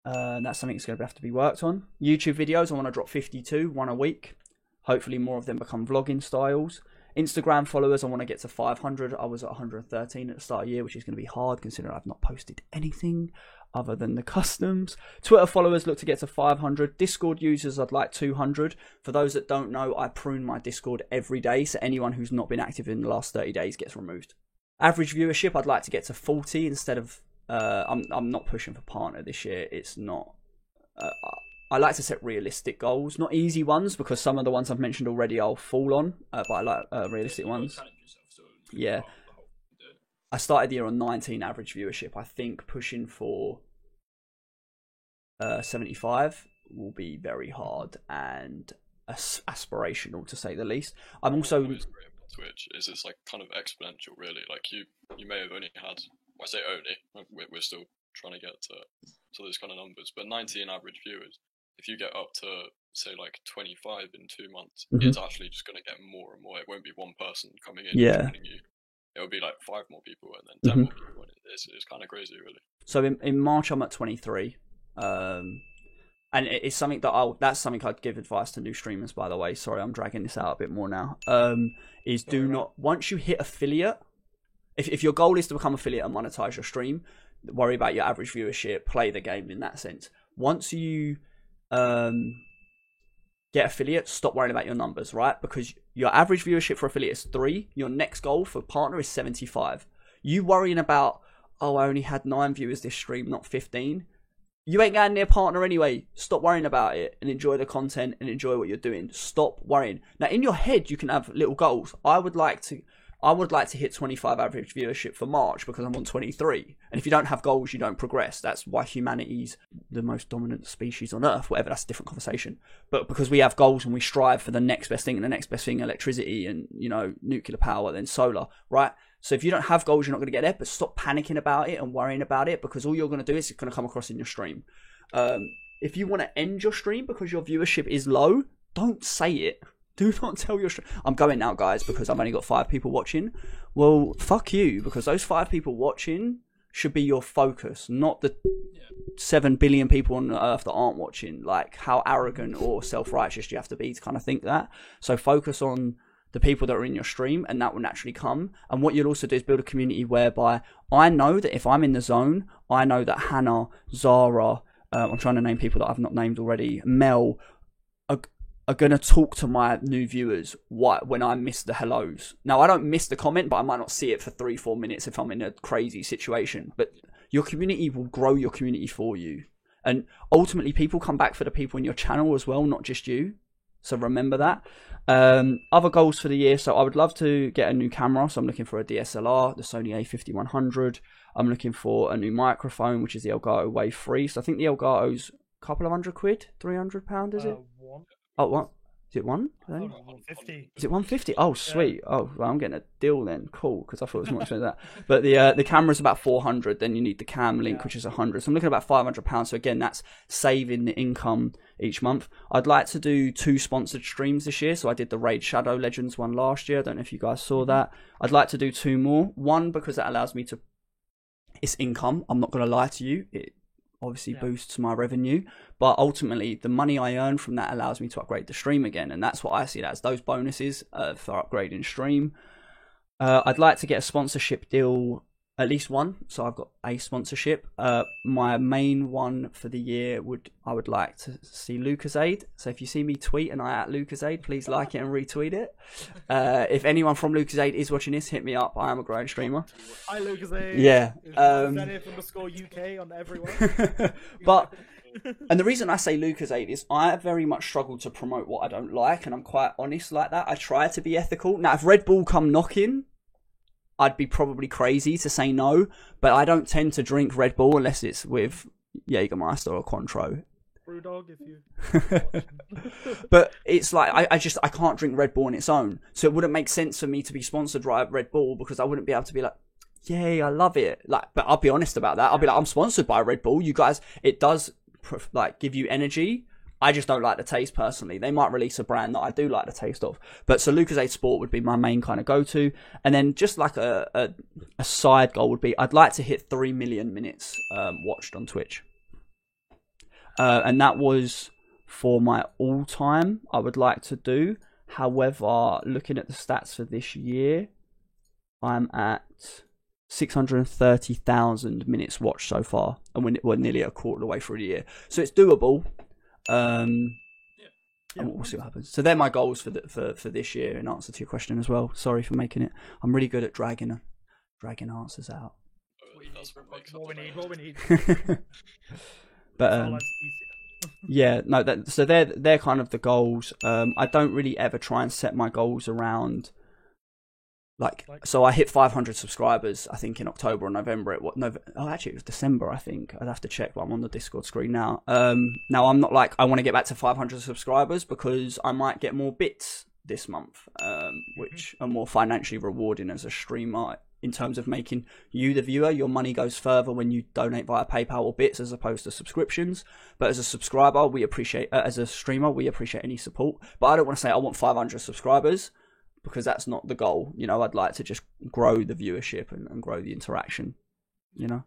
That's something that's going to have to be worked on. YouTube videos, I want to drop 52, one a week. Hopefully more of them become vlogging styles. Instagram followers, I want to get to 500. I was at 113 at the start of the year, which is going to be hard considering I've not posted anything other than the customs. Twitter followers, look to get to 500. Discord users, I'd like 200. For those that don't know, I prune my Discord every day, so anyone who's not been active in the last 30 days gets removed. Average viewership, I'd like to get to 40 instead of... I'm not pushing for partner this year. It's not... I like to set realistic goals, not easy ones, because some of the ones I've mentioned already I'll fall on, but I like realistic ones. Yeah. I started the year on 19 average viewership. I think pushing for 75 will be very hard and aspirational, to say the least. I'm also... Twitch is it's like kind of exponential, really. Like you may have only had... Well, I say only, we're still trying to get to those kind of numbers, but 19 average viewers. If you get up to, say, like 25 in 2 months, it's actually just going to get more and more. It won't be one person coming in and joining you. It'll be like 5 more people and then 10 more people. It's kind of crazy, really. So in March, I'm at 23. And it's something that's something I'd give advice to new streamers, by the way. Sorry, I'm dragging this out a bit more now. Once you hit affiliate, if your goal is to become affiliate and monetize your stream, worry about your average viewership, play the game in that sense. Once you get affiliate, stop worrying about your numbers, right? Because your average viewership for affiliate is 3. Your next goal for partner is 75. You worrying about, I only had 9 viewers this stream, not 15. You ain't going near partner anyway. Stop worrying about it and enjoy the content and enjoy what you're doing. Stop worrying. Now, in your head, you can have little goals. I would like to hit 25 average viewership for March because I'm on 23. And if you don't have goals, you don't progress. That's why humanity's the most dominant species on Earth. Whatever, that's a different conversation. But because we have goals and we strive for the next best thing, and the next best thing, electricity and, nuclear power, then solar, right? So if you don't have goals, you're not going to get there. But stop panicking about it and worrying about it, because all you're going to do is it's going to come across in your stream. If you want to end your stream because your viewership is low, don't say it. Do not tell your stream, I'm going now, guys, because I've only got 5 people watching. Well, fuck you, because those 5 people watching should be your focus, not the 7 billion people on Earth that aren't watching. Like, how arrogant or self-righteous do you have to be to kind of think that? So focus on the people that are in your stream, and that will naturally come. And what you'll also do is build a community whereby I know that if I'm in the zone, I know that Hannah, Zara, I'm trying to name people that I've not named already, Mel, are going to talk to my new viewers when I miss the hellos. Now, I don't miss the comment, but I might not see it for 3-4 minutes if I'm in a crazy situation. But your community will grow your community for you. And ultimately, people come back for the people in your channel as well, not just you. So remember that. Other goals for the year. So I would love to get a new camera. So I'm looking for a DSLR, the Sony a5100. I'm looking for a new microphone, which is the Elgato Wave 3. So I think the Elgato's a couple of £100, £300, is it? Oh, what? Is it 150? Is it 150? Oh, sweet. Yeah. Oh, well, I'm getting a deal then. Cool, because I thought it was more expensive than that. But the camera's about 400. Then you need the cam link, which is 100. So I'm looking at about £500. So again, that's saving the income each month. I'd like to do 2 sponsored streams this year. So I did the Raid Shadow Legends one last year. I don't know if you guys saw that. I'd like to do 2 more. One, because that allows me to... It's income. I'm not going to lie to you. It obviously boosts my revenue, but ultimately the money I earn from that allows me to upgrade the stream again, and that's what I see it as, those bonuses for upgrading stream. I'd like to get a sponsorship deal, at least one, so I've got a sponsorship. My main one for the year I would like to see Lucozade. So if you see me tweet and I at Lucozade, please like it and retweet it. If anyone from Lucozade is watching this, hit me up. I am a growing streamer. Hi Lucozade. Yeah. _UK on everyone. But and the reason I say Lucozade is I very much struggle to promote what I don't like, and I'm quite honest like that. I try to be ethical. Now, if Red Bull come knocking, I'd be probably crazy to say no, but I don't tend to drink Red Bull unless it's with, Jägermeister or Cointreau. Brewdog, if you. But it's like I can't drink Red Bull on its own, so it wouldn't make sense for me to be sponsored by Red Bull because I wouldn't be able to be like, yay, I love it. Like, but I'll be honest about that. I'll be like, I'm sponsored by Red Bull. You guys, it does like give you energy. I just don't like the taste personally. They might release a brand that I do like the taste of. But so Lucozade Sport would be my main kind of go-to. And then just like a side goal would be, I'd like to hit 3 million minutes watched on Twitch. And that was for my all-time I would like to do. However, looking at the stats for this year, I'm at 630,000 minutes watched so far. And we're nearly a quarter of the way through the year. So it's doable. And we'll see what happens. So they're my goals for this year in answer to your question as well. Sorry for making it. I'm really good at dragging answers out. What we need. But yeah, no. So they're kind of the goals. I don't really ever try and set my goals around. So I hit 500 subscribers, I think, in October or November. Actually, it was December, I think. I'd have to check, but I'm on the Discord screen now. Now, I'm not like, I want to get back to 500 subscribers because I might get more bits this month, which are more financially rewarding as a streamer in terms of making you, the viewer, your money goes further when you donate via PayPal or bits as opposed to subscriptions. But as a subscriber, we appreciate, as a streamer, we appreciate any support. But I don't want to say I want 500 subscribers, because that's not the goal. You know, I'd like to just grow the viewership and grow the interaction, you know?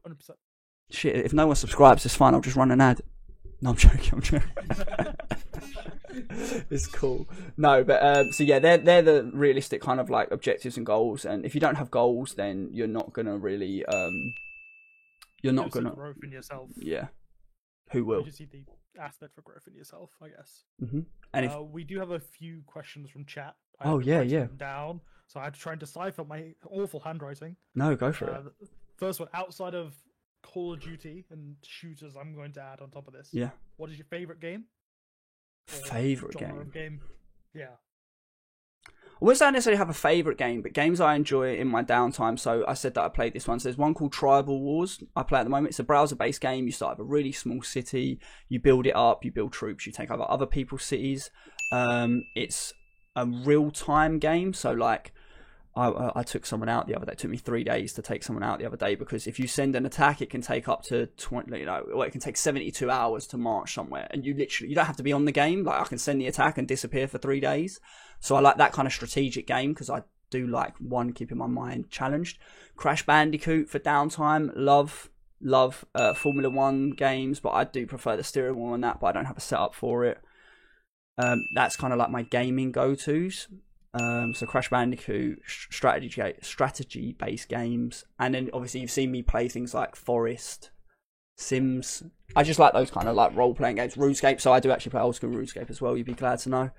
100%. Shit, if no one subscribes, it's fine. I'll just run an ad. No, I'm joking. It's cool. No, but, so yeah, they're the realistic kind of like objectives and goals. And if you don't have goals, then you're not going to really, you're not going to... growth in yourself. Yeah. Who will? You just see the aspect for growth in yourself, I guess. Mm-hmm. And we do have a few questions from chat. Yeah. Them down, so I had to try and decipher my awful handwriting. No, go for it. First one, outside of Call of Duty and shooters, I'm going to add on top of this. Yeah. What is your favorite game? Favorite game? Yeah. I wouldn't say I necessarily have a favourite game, but games I enjoy in my downtime. So I said that I played this one. So there's one called Tribal Wars I play at the moment. It's a browser-based game. You start with a really small city. You build it up. You build troops. You take over other people's cities. It's a real-time game. So like I took someone out the other day. It took me 3 days to take someone out the other day because if you send an attack, it can take up to 20. It can take 72 hours to march somewhere, and you don't have to be on the game. Like I can send the attack and disappear for 3 days. So I like that kind of strategic game because I do like keeping my mind challenged. Crash Bandicoot for downtime. Love Formula 1 games, but I do prefer the steering wheel on that. But I don't have a setup for it. That's kind of like my gaming go-tos. So Crash Bandicoot, strategy-based games, and then obviously you've seen me play things like Forest, Sims. I just like those kind of like role-playing games. RuneScape, so I do actually play old school RuneScape as well. You'd be glad to know.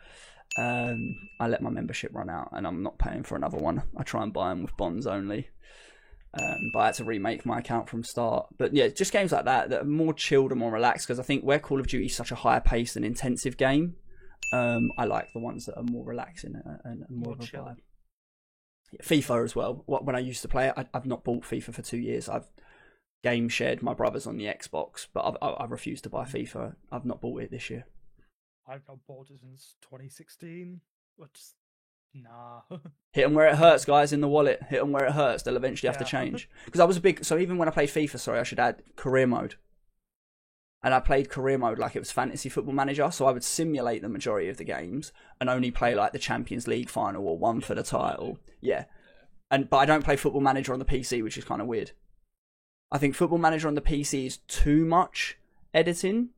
I let my membership run out, and I'm not paying for another one. I try and buy them with bonds only. But I had to remake my account from start. But yeah, just games like that are more chilled and more relaxed because I think where Call of Duty is such a higher paced and intensive game. I like the ones that are more relaxing and more of a vibe. Yeah, FIFA as well. When I used to play it, I've not bought FIFA for 2 years. I've game shared my brother's on the Xbox, but I've refused to buy FIFA. I've not bought it this year. I've not bought it since 2016. Just nah. Hit them where it hurts, guys. In the wallet, hit them where it hurts. They'll eventually have to change. Because I was so even when I played FIFA, sorry, I should add career mode. And I played career mode like it was Fantasy Football Manager, so I would simulate the majority of the games and only play like the Champions League final or one for the title. Yeah. But I don't play Football Manager on the PC, which is kind of weird. I think Football Manager on the PC is too much editing,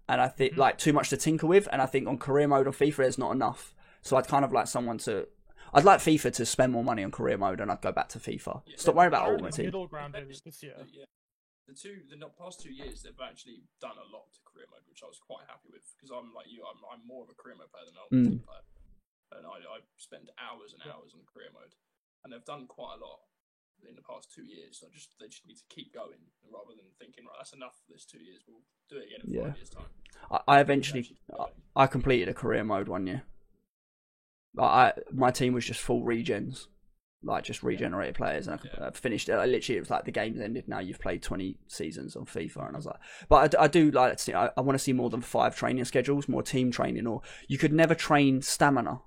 and I think like too much to tinker with. And I think on career mode on FIFA, there's not enough. So I'd kind of like I'd like FIFA to spend more money on career mode, and I'd go back to FIFA. Yeah, Stop worrying about Ultimate Team. Middle ground is this year. Yeah. The past 2 years, they've actually done a lot to career mode, which I was quite happy with because I'm like you, I'm more of a career mode player than an Ultimate Team player, and I spend hours and hours on career mode, and they've done quite a lot in the past 2 years. So they just need to keep going rather than thinking, right, that's enough for this 2 years. We'll do it again in 5 years' time. I completed a career mode 1 year. My team was just full regens. like just regenerated players, and I finished it. Literally, it was like the game's ended. Now you've played 20 seasons on FIFA, and I was like, but I do like to see. I want to see more than 5 training schedules, more team training, or you could never train stamina,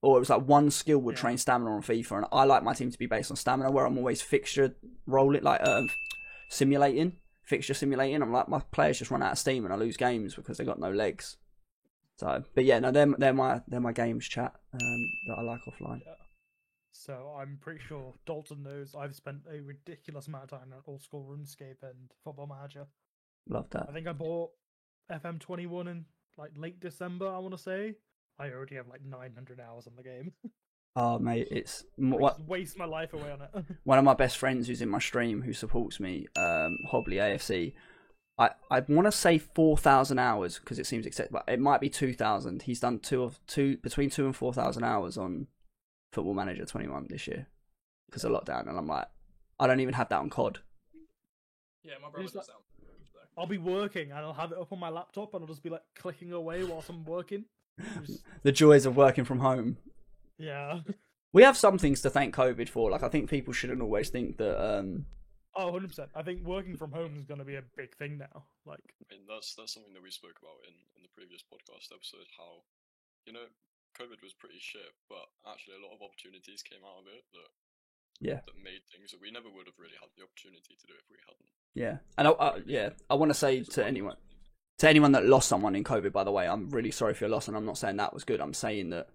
or it was like one skill would train stamina on FIFA, and I like my team to be based on stamina, where I'm always fixture simulating. I'm like, my players just run out of steam, and I lose games because they got no legs. So, but yeah, no, they're my games, chat, that I like offline. Yeah. So I'm pretty sure Dalton knows I've spent a ridiculous amount of time on Old School RuneScape and Football Manager. Love that. I think I bought FM21 in like late December, I want to say. I already have like 900 hours on the game. Oh, mate, it's waste my life away on it. One of my best friends who's in my stream, who supports me, Hobley AFC, I want to say 4,000 hours because it seems acceptable, but it might be 2,000. He's done between 2,000 and 4,000 hours on Football Manager 21 this year because of lockdown, and I'm like, I don't even have that on COD. Yeah, my brother does that. I'll be working and I'll have it up on my laptop and I'll just be like clicking away whilst I'm working. The joys of working from home. Yeah. We have some things to thank COVID for. Like, I think people shouldn't always think that. Oh, 100%. I think working from home is going to be a big thing now. Like, I mean, that's something that we spoke about in the previous podcast episode. How, COVID was pretty shit, but actually a lot of opportunities came out of it that made things that we never would have really had the opportunity to do if we hadn't. Yeah, and I want to say to anyone that lost someone in COVID, by the way, I'm really sorry for your loss, and I'm not saying that was good. I'm saying that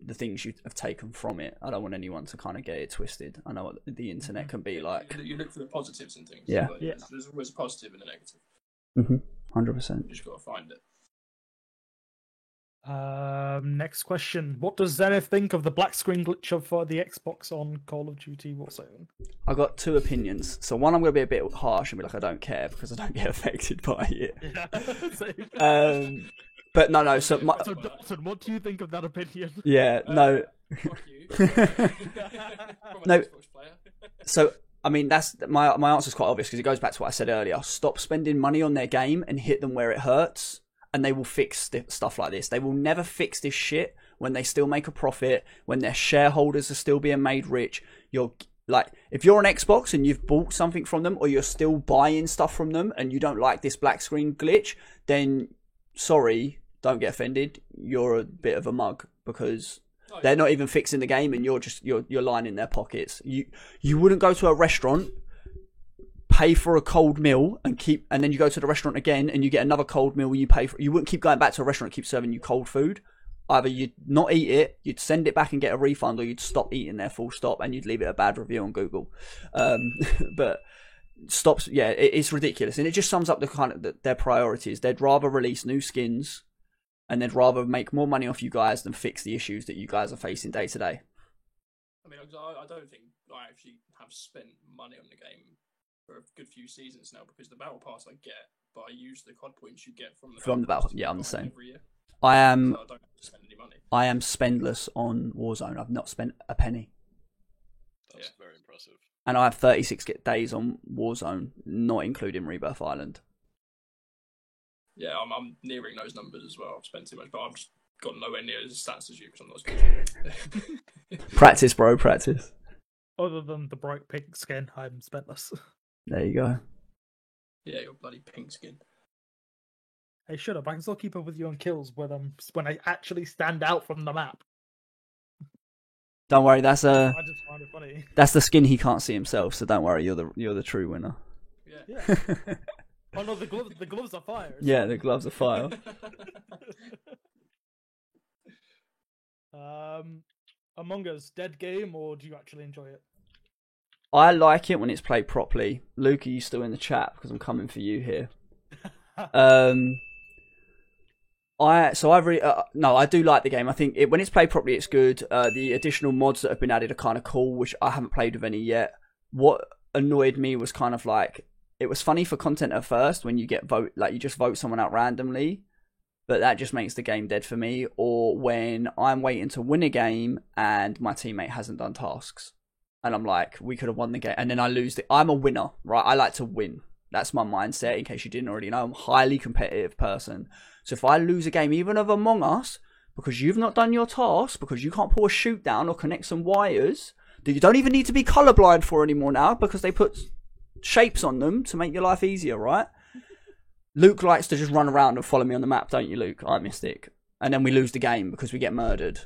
the things you have taken from it, I don't want anyone to kind of get it twisted. I know what the internet can be like. You look for the positives and things. Yeah. Like, there's always a positive and a negative. 100%. You just got to find it. Next question. What does Zenith think of the black screen glitch for the Xbox on Call of Duty Warzone? I got 2 opinions. So one, I'm going to be a bit harsh and be like, I don't care because I don't get affected by it. Yeah. But no. So Dalton, what do you think of that opinion? Yeah, no. Fuck you. No. So I mean, that's my answer's quite obvious because it goes back to what I said earlier. Stop spending money on their game and hit them where it hurts, and they will fix stuff like this. They will never fix this shit when they still make a profit, when their shareholders are still being made rich. If you're on Xbox and you've bought something from them, or you're still buying stuff from them, and you don't like this black screen glitch, then sorry, don't get offended. You're a bit of a mug because they're not even fixing the game, and you're lining their pockets. You wouldn't go to a restaurant, pay for a cold meal, and then you go to the restaurant again and you get another cold meal. You wouldn't keep going back to a restaurant and keep serving you cold food. Either you'd not eat it, you'd send it back and get a refund, or you'd stop eating there full stop, and you'd leave it a bad review on Google. But stops, yeah, it's ridiculous, and it just sums up the kind of their priorities. They'd rather release new skins, and they'd rather make more money off you guys than fix the issues that you guys are facing day to day. I mean, I don't think I actually have spent money on the game for a good few seasons now, because the battle pass I get, but I use the COD points you get from the battle pass. Yeah, I'm the same. Every year. I am. So I don't have to spend any money. I am spendless on Warzone. I've not spent a penny. That's very impressive. And I have 36 days on Warzone, not including Rebirth Island. Yeah, I'm nearing those numbers as well. I've spent too much, but I've just got nowhere near as stats as you because I'm not as good. Practice, bro, practice. Other than the bright pink skin, I'm spentless. There you go. Yeah, your bloody pink skin. Hey, shut up. I can still keep up with you on kills when I actually stand out from the map. Don't worry, I just find it funny. That's the skin he can't see himself, so don't worry, you're the true winner. Yeah. Oh no, the gloves are fire. Yeah, the gloves are fire. Among Us, dead game, or do you actually enjoy it? I like it when it's played properly. Luke, are you still in the chat? Because I'm coming for you here. I do like the game. I think when it's played properly, it's good. The additional mods that have been added are kind of cool, which I haven't played with any yet. What annoyed me was kind of like, it was funny for content at first when you you just vote someone out randomly, but that just makes the game dead for me. Or when I'm waiting to win a game and my teammate hasn't done tasks, and I'm like, we could have won the game, and then I lose it. I'm a winner, right? I like to win. That's my mindset, in case you didn't already know. I'm a highly competitive person. So if I lose a game, even of Among Us, because you've not done your task, because you can't pull a shoot down or connect some wires, that you don't even need to be colorblind for anymore now because they put shapes on them to make your life easier, right? Luke likes to just run around and follow me on the map, don't you, Luke? I Mystic. And then we lose the game because we get murdered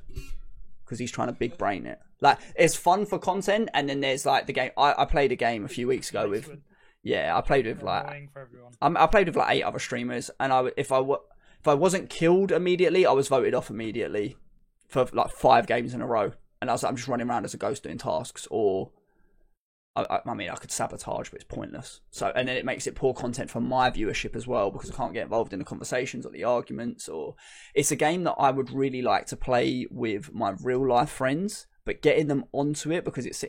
because he's trying to big brain it. Like, it's fun for content, and then there's like the game. I played a game a few weeks ago with. Yeah, I played with like. I played with like 8 other streamers, and if I wasn't killed immediately, I was voted off immediately for like 5 games in a row, and I was like, I'm just running around as a ghost doing tasks, or I mean, I could sabotage, but it's pointless. So, and then it makes it poor content for my viewership as well because I can't get involved in the conversations or the arguments. Or it's a game that I would really like to play with my real life friends, but getting them onto it because it's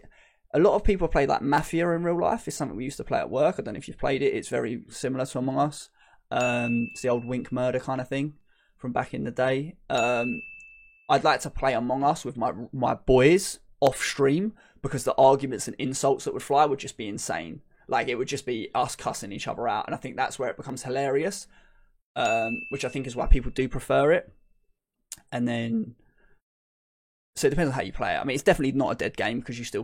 a lot of people play like Mafia in real life. It's something we used to play at work. I don't know if you've played it. It's very similar to Among Us. It's the old Wink Murder kind of thing from back in the day. I'd like to play Among Us with my boys off stream because the arguments and insults that would fly would just be insane. Like, it would just be us cussing each other out, and I think that's where it becomes hilarious, which I think is why people do prefer it. And then, so it depends on how you play it. I mean, it's definitely not a dead game because you still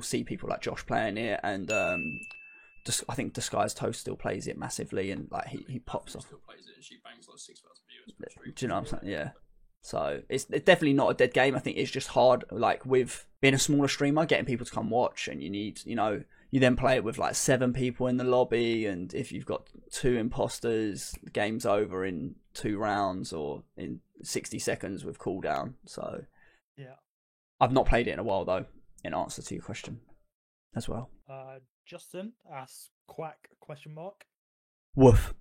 see people like Josh playing it, and I think Disguised Toast still plays it massively, and like he pops off. Still plays it, and she bangs like 6,000 viewers. Do you know what I'm saying? Yeah. So it's definitely not a dead game. I think it's just hard, like with being a smaller streamer, getting people to come watch, and you then play it with like 7 people in the lobby, and if you've got 2 imposters, the game's over in 2 rounds or in 60 seconds with cooldown. So yeah, I've not played it in a while though. In answer to your question, as well. Justin asks quack ? Woof.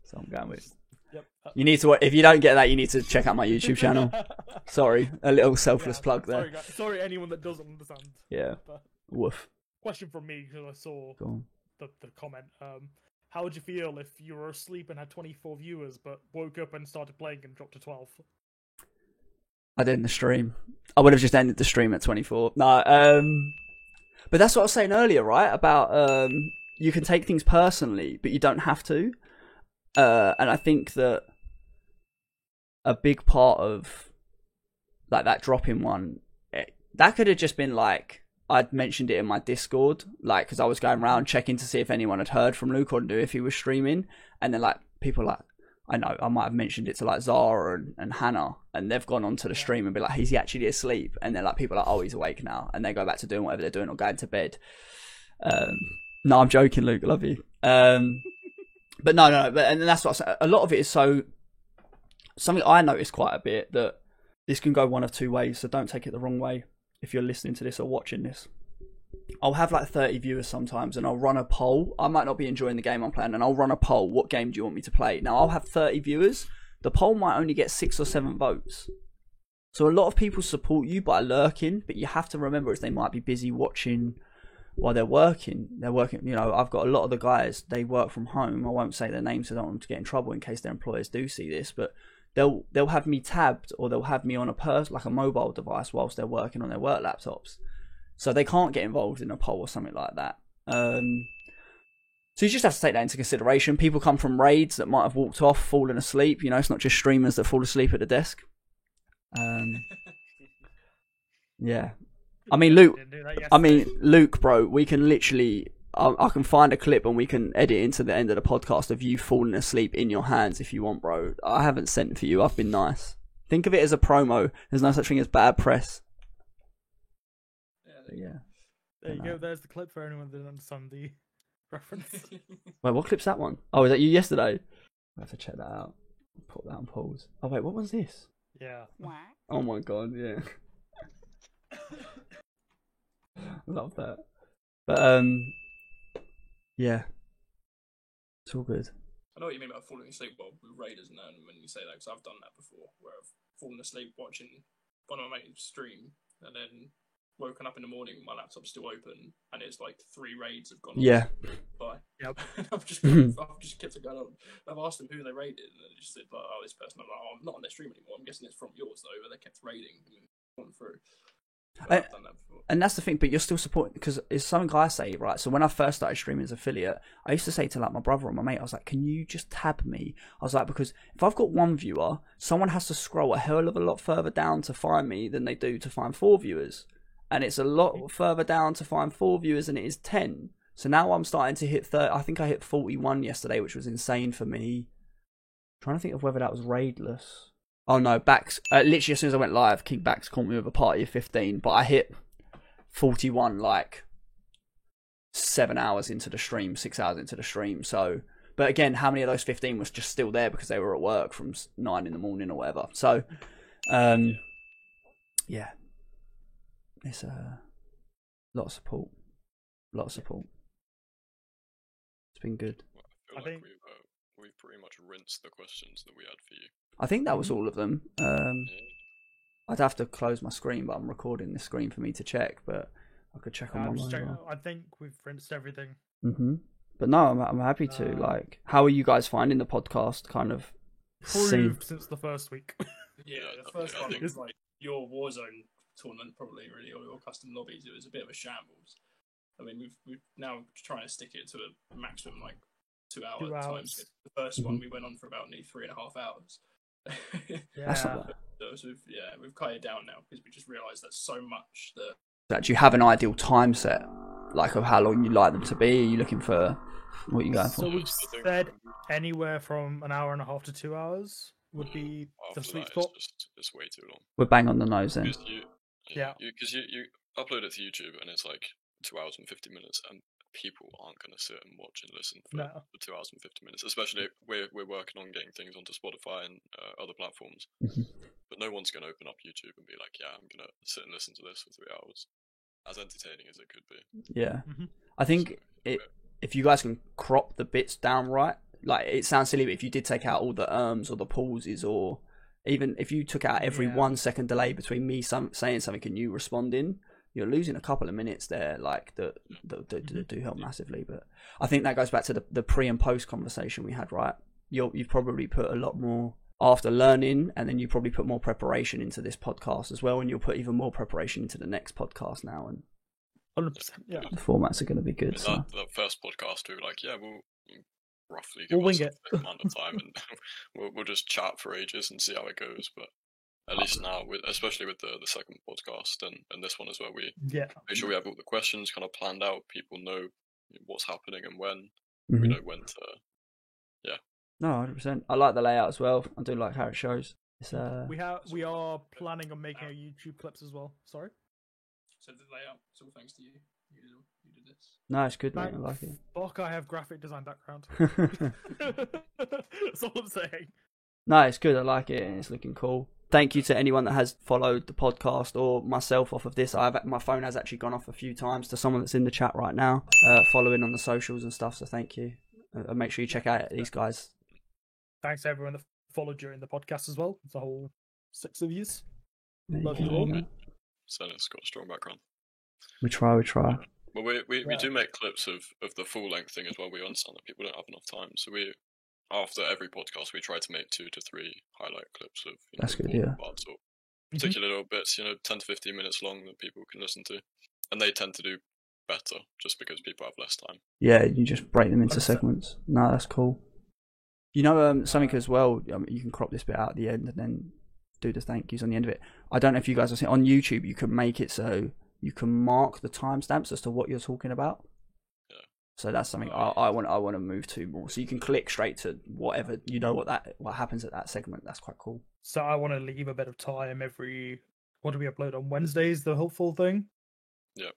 So I'm going with. Yep. You need to. If you don't get that, you need to check out my YouTube channel. Sorry, a little selfless plug there. Sorry, anyone that doesn't understand. Yeah. But woof. Question from me because I saw the comment. How would you feel if you were asleep and had 24 viewers, but woke up and started playing and dropped to 12? I'd end the stream. I would have just ended the stream at 24. No. But that's what I was saying earlier, right? About you can take things personally, but you don't have to. And I think that a big part of like that dropping one, that could have just been like, I'd mentioned it in my Discord, like, because I was going around checking to see if anyone had heard from Luke or knew if he was streaming. And then like people like, I know I might have mentioned it to like Zara and Hannah, and they've gone onto the stream and be like, is he actually asleep? And then like people are like, oh, he's awake now, and they go back to doing whatever they're doing or going to bed. No, I'm joking, Luke. Love you. But no. But and that's what I said. A lot of it is something I noticed quite a bit, that this can go one of 2 ways. So don't take it the wrong way if you're listening to this or watching this. I'll have like 30 viewers sometimes, and I'll run a poll. I might not be enjoying the game I'm playing, and I'll run a poll. What game do you want me to play? Now I'll have 30 viewers. The poll might only get 6 or 7 votes. So a lot of people support you by lurking, but you have to remember is they might be busy watching while they're working. You know, I've got a lot of the guys, they work from home. I won't say their names, so I don't want them to get in trouble in case their employers do see this, but they'll have me tabbed, or they'll have me on a mobile device whilst they're working on their work laptops. So they can't get involved in a poll or something like that. So you just have to take that into consideration. People come from raids that might have walked off, fallen asleep. You know, it's not just streamers that fall asleep at the desk. Yeah. Luke, bro, we can literally, I can find a clip and we can edit into the end of the podcast of you falling asleep in your hands if you want, bro. I haven't sent for you. I've been nice. Think of it as a promo. There's no such thing as bad press. Yeah. There you go. There's the clip for anyone that didn't understand the reference. Wait, what clip's that one? Oh, was that you yesterday? I have to check that out. Put that on pause. Oh wait, what was this? Yeah. Oh my god, yeah. Love that. But yeah, it's all good. I know what you mean about falling asleep with Raiders and when you say that, because I've done that before, where I've fallen asleep watching one of my mates stream, and then woken up in the morning, my laptop's still open, and it's like 3 raids have gone by. Yep. I've just kept it going on. I've asked them who they raided, and they just said, like, oh, this person. I'm like, oh, I'm not on their stream anymore. I'm guessing it's from yours though, but they kept raiding and gone through. I've done that before. And that's the thing, but you're still supporting, because it's something I say, right? So when I first started streaming as affiliate, I used to say to like my brother or my mate, I was like, can you just tab me? I was like, because if I've got 1 viewer, someone has to scroll a hell of a lot further down to find me than they do to find 4 viewers. And it's a lot further down to find 4 viewers than it is 10. So now I'm starting to hit 30. I think I hit 41 yesterday, which was insane for me. I'm trying to think of whether that was raidless. Oh no, Bax. Literally as soon as I went live, King Bax called me with a party of 15, but I hit 41 like 7 hours into the stream, 6 hours into the stream. So, but again, how many of those 15 was just still there because they were at work from 9 in the morning or whatever. So, yeah, it's a lot of support. It's been good. I think we've pretty much rinsed the questions that we had for you. I think that was all of them. I'd have to close my screen, but I'm recording the screen for me to check. But I could check on my. I think we've rinsed everything. But no, I'm happy to. Like, how are you guys finding the podcast? Kind of improved since the first week. Yeah, the first one was like your Warzone tournament, probably really, or your custom lobbies. It was a bit of a shambles. I mean, we've now trying to stick it to a maximum like 2 hour time. The first one we went on for about nearly 3.5 hours. That's not bad. So we've cut it down now because we just realised there's so much that. Do you have an ideal time set, like of how long you like them to be? Are you looking for what you going for? So we've said anywhere from an hour and a half to 2 hours would be the sweet spot. It's way too long. We're bang on the nose then. Because you upload it to YouTube and it's like 2 hours and 50 minutes, and people aren't going to sit and watch and listen for 2 hours and 50 minutes. Especially if we're working on getting things onto Spotify and other platforms. But no one's going to open up YouTube and be like, yeah, I'm going to sit and listen to this for 3 hours. As entertaining as it could be. Yeah. I think if you guys can crop the bits down right, like it sounds silly, but if you did take out all the or the pauses, or even if you took out every 1 second delay between me saying something and you responding, you're losing a couple of minutes there, like that do help massively. But I think that goes back to the pre and post conversation we had, right? You've probably put a lot more after learning, and then you probably put more preparation into this podcast as well, and you'll put even more preparation into the next podcast now. And 100%, yeah, the formats are going to be good. That first podcast, we were like, yeah, we'll roughly give us a amount of time, and we'll just chat for ages and see how it goes. But at least now, especially with the second podcast and this one as well, we make sure we have all the questions kind of planned out. People know what's happening and when. We know when to. No, 100%. I like the layout as well. I do like how it shows. It's, we are planning on making YouTube clips as well. Sorry. So the layout, it's all thanks to you. You did this. No, it's good, mate. I like it. Fuck, I have graphic design background. That's all I'm saying. No, it's good. I like it, and it's looking cool. Thank you to anyone that has followed the podcast or myself off of this. My phone has actually gone off a few times to someone that's in the chat right now, following on the socials and stuff. So thank you. Make sure you check out these guys. Thanks to everyone that followed during the podcast as well. It's a whole 6 of yous. Love you all. Senna's got a strong background. We try. Well, we do make clips of the full length thing as well. We understand that people don't have enough time, so after every podcast we try to make 2 to 3 highlight clips of that's good, yeah, parts or particular little bits, 10 to 15 minutes long that people can listen to, and they tend to do better just because people have less time. Yeah, you just break them into segments. No, that's cool. Something as well, you can crop this bit out at the end and then do the thank yous on the end of it. I don't know if you guys are seeing on YouTube, you can make it so you can mark the timestamps as to what you're talking about. Yeah. So that's something I want to move to more. So you can click straight to whatever, what happens at that segment. That's quite cool. So I want to leave a bit of time what do we upload on Wednesdays, the hopeful thing? Yeah.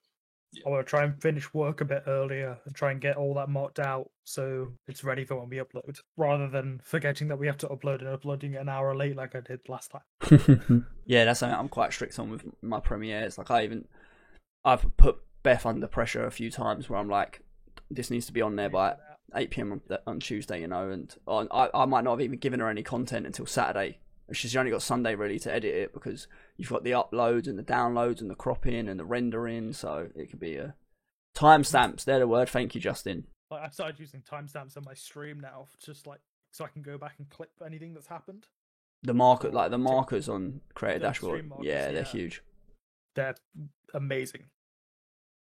I want to try and finish work a bit earlier and try and get all that marked out so it's ready for when we upload, rather than forgetting that we have to upload and uploading it an hour late like I did last time. Yeah, that's something I'm quite strict on with my premieres. Like I've put Beth under pressure a few times where I'm like, this needs to be on there by 8 PM on Tuesday, and I might not have even given her any content until Saturday. She's only got Sunday really to edit it, because you've got the uploads and the downloads and the cropping and the rendering, so it could be a timestamps. They're the word. Thank you, Justin. I've started using timestamps on my stream now, just so I can go back and clip anything that's happened. The markers on Creator Dashboard, markers, they're huge. they're amazing.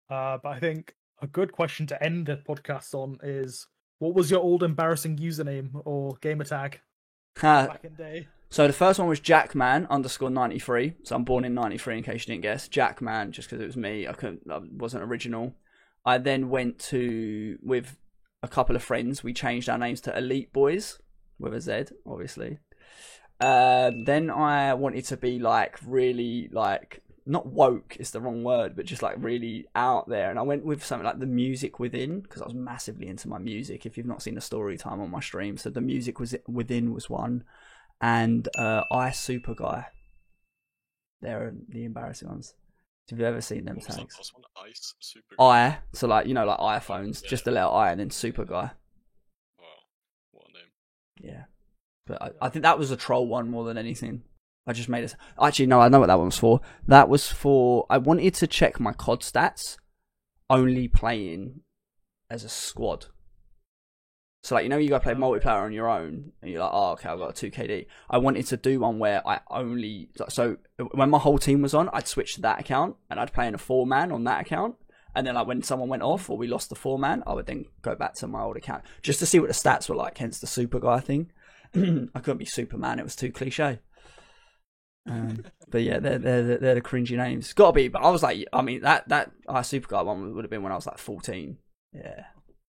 But I think a good question to end the podcast on is, what was your old embarrassing username or gamer tag back in the day? So the first one was Jackman_93. So I'm born in 93 in case you didn't guess. Jackman, just because it was me. I wasn't original. I then went to, with a couple of friends, we changed our names to Elite Boys, with a Z, obviously. Then I wanted to be like really like, not woke is the wrong word, but just like really out there. And I went with something like The Music Within, because I was massively into my music. If you've not seen the story time on my stream, so The Music Within was one. And I Super Guy. They're the embarrassing ones. Have you ever seen them tags? Ice Super Guy. I, so like, you know, like iPhones, yeah. Just a letter I and then Super Guy. Wow, what a name. Yeah. But I think that was a troll one more than anything. I just made it. Actually, no, I know what that one was for. That was for, I wanted to check my COD stats only playing as a squad. So, like, you know, you go play multiplayer on your own, and you're like, oh, okay, I've got a 2KD. I wanted to do one where I only, so when my whole team was on, I'd switch to that account, and I'd play in a 4-man on that account. And then, like, when someone went off, or we lost the 4-man, I would then go back to my old account, just to see what the stats were like, hence the Super Guy thing. I couldn't be Superman, it was too cliche. But yeah, they're the cringy names. Gotta be, but I was like, I mean, that Super Guy one would have been when I was like 14. Yeah.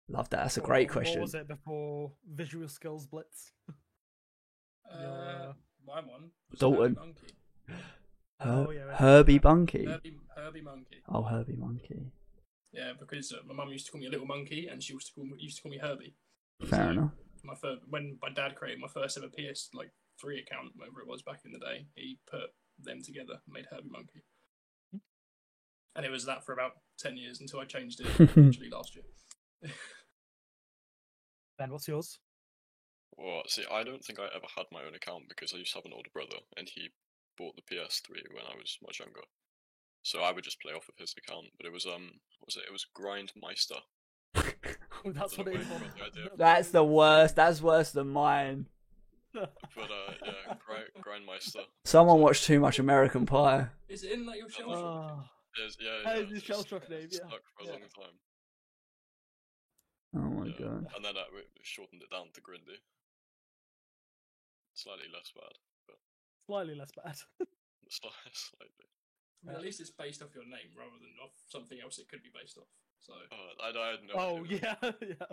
Love that. That's a great question. What was it before Visual Skills Blitz? My one was Dalton. Herbie Monkey. Herbie Monkey. Oh, Herbie Monkey. Yeah, because my mum used to call me a little monkey, and she used to call me Herbie. Fair enough. When my dad created my first ever PS3 account, whatever it was back in the day, he put them together and made Herbie Monkey. And it was that for about 10 years until I changed it literally last year. Ben, what's yours? Well, see, I don't think I ever had my own account because I used to have an older brother and he bought the PS3 when I was much younger. So I would just play off of his account, but it was it was Grindmeister. That's what it is. That's the worst. That's worse than mine. But yeah, Grindmeister. Someone watched too much American Pie. Is it in like your shell shock? Yeah. It's your shell shock name, yeah. Stuck for a long time. Oh my god. And then we shortened it down to Grindy. Slightly less bad, but slightly less bad. Slightly. Well, at least it's based off your name rather than off something else it could be based off. So. I had no idea. Yeah.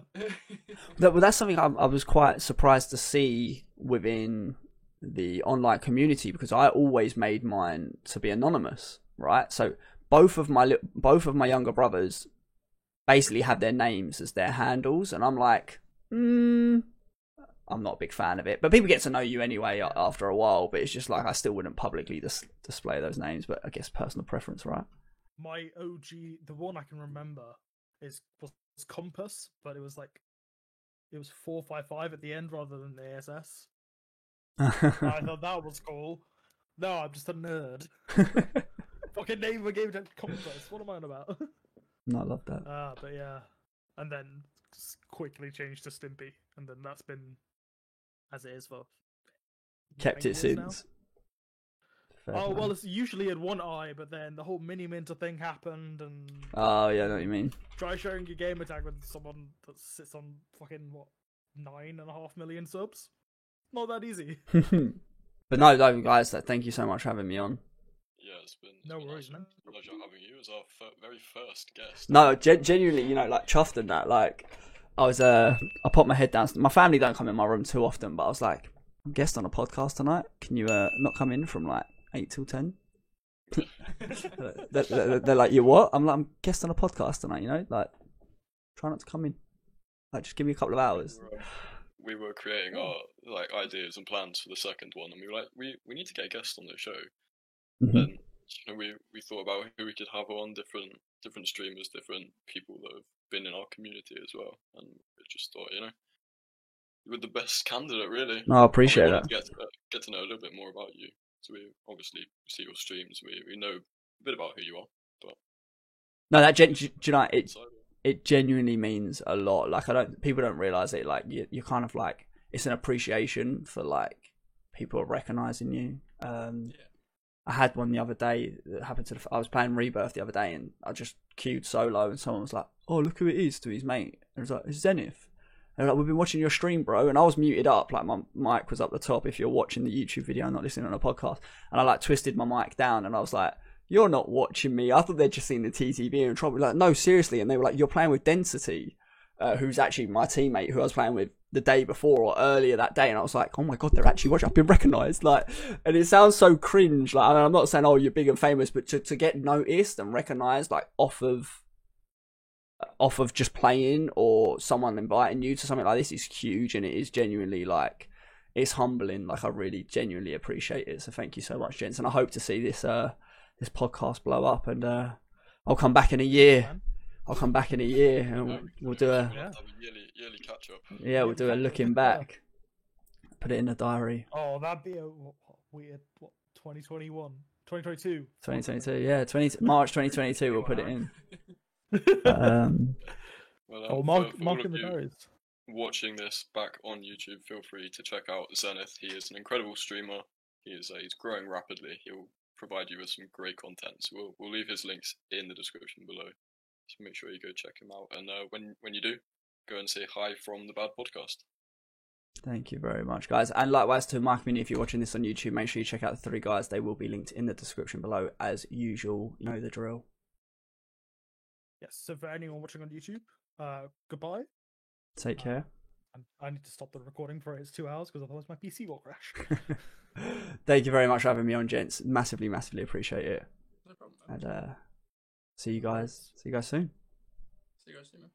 Well, that's something I was quite surprised to see within the online community, because I always made mine to be anonymous, right? So both of my younger brothers basically have their names as their handles, and I'm like, I'm not a big fan of it. But people get to know you anyway after a while, but it's just like, I still wouldn't publicly display those names, but I guess personal preference, right? My OG, the one I can remember was Compass, but it was 455 at the end rather than the ASS. I thought that was cool. No, I'm just a nerd. Fucking name a game Compass. What am I on about? No, I love that. But yeah, and then quickly changed to Stimpy, and then that's been as it is for. Kept it since. Well, it's usually in one eye, but then the whole mini minter thing happened, and oh yeah, I know what you mean. Try sharing your gamer tag with someone that sits on fucking 9.5 million subs. Not that easy. But no, guys, thank you so much for having me on. Yeah, it's been worries, man. Pleasure having you as our very first guest. No, genuinely, like chuffed in that. Like, I popped my head down. My family don't come in my room too often, but I was like, I'm guest on a podcast tonight. Can you not come in from like 8 till 10? They're like, you what? I'm like, I'm guest on a podcast tonight. You know, like, try not to come in. Like, just give me a couple of hours. We were creating our ideas and plans for the second one, and we were like, we need to get a guest on the show. Mm-hmm. And we thought about who we could have on, different streamers, different people that have been in our community as well, and we just thought, you were the best candidate, really. No, I appreciate that. Get to know a little bit more about you. So we obviously see your streams. We know a bit about who you are, but no, do you know, it genuinely means a lot. Like, people don't realize it. Like, you're kind of like, it's an appreciation for like people recognizing you. I had one the other day that happened to I was playing Rebirth the other day, and I just queued solo, and someone was like, "Oh, look who it is," to his mate. And I was like, "It's Zenith." And like, "We've been watching your stream, bro." And I was muted up, like my mic was up the top if you're watching the YouTube video and not listening on a podcast. And I like twisted my mic down, and I was like, "You're not watching me." I thought they'd just seen the TTV and trouble. Like, no, seriously. And they were like, "You're playing with Density," who's actually my teammate who I was playing with the day before or earlier that day. And I was like, "Oh my god, they're actually watching. I've been recognised." Like, and it sounds so cringe. Like, I mean, I'm not saying, "Oh, you're big and famous," but to get noticed and recognised, like off of just playing or someone inviting you to something like this is huge, and it is genuinely like, it's humbling. Like, I really genuinely appreciate it. So thank you so much, gents. And I hope to see this this podcast blow up, and I'll come back in a year. I'll come back in a year, and we'll do a yearly catch up. Yeah, we'll do a looking back. Put it in the diary. Oh, that'd be a weird 2021, 2022. 2022, yeah, March 2022. We'll put it in. Mark in the diaries. Watching this back on YouTube, feel free to check out Zenith. He is an incredible streamer. He's growing rapidly. He'll provide you with some great content. So we'll leave his links in the description below. So make sure you go check him out. And when you do, go and say hi from the Bad Podcast. Thank you very much, guys. And likewise to my community, if you're watching this on YouTube, make sure you check out the 3 guys. They will be linked in the description below as usual. You know the drill. Yes, so for anyone watching on YouTube, goodbye. Take care. I need to stop the recording for it's 2 hours because otherwise my PC will crash. Thank you very much for having me on, gents. Massively appreciate it. No problem. And see you guys soon. See you guys soon, man.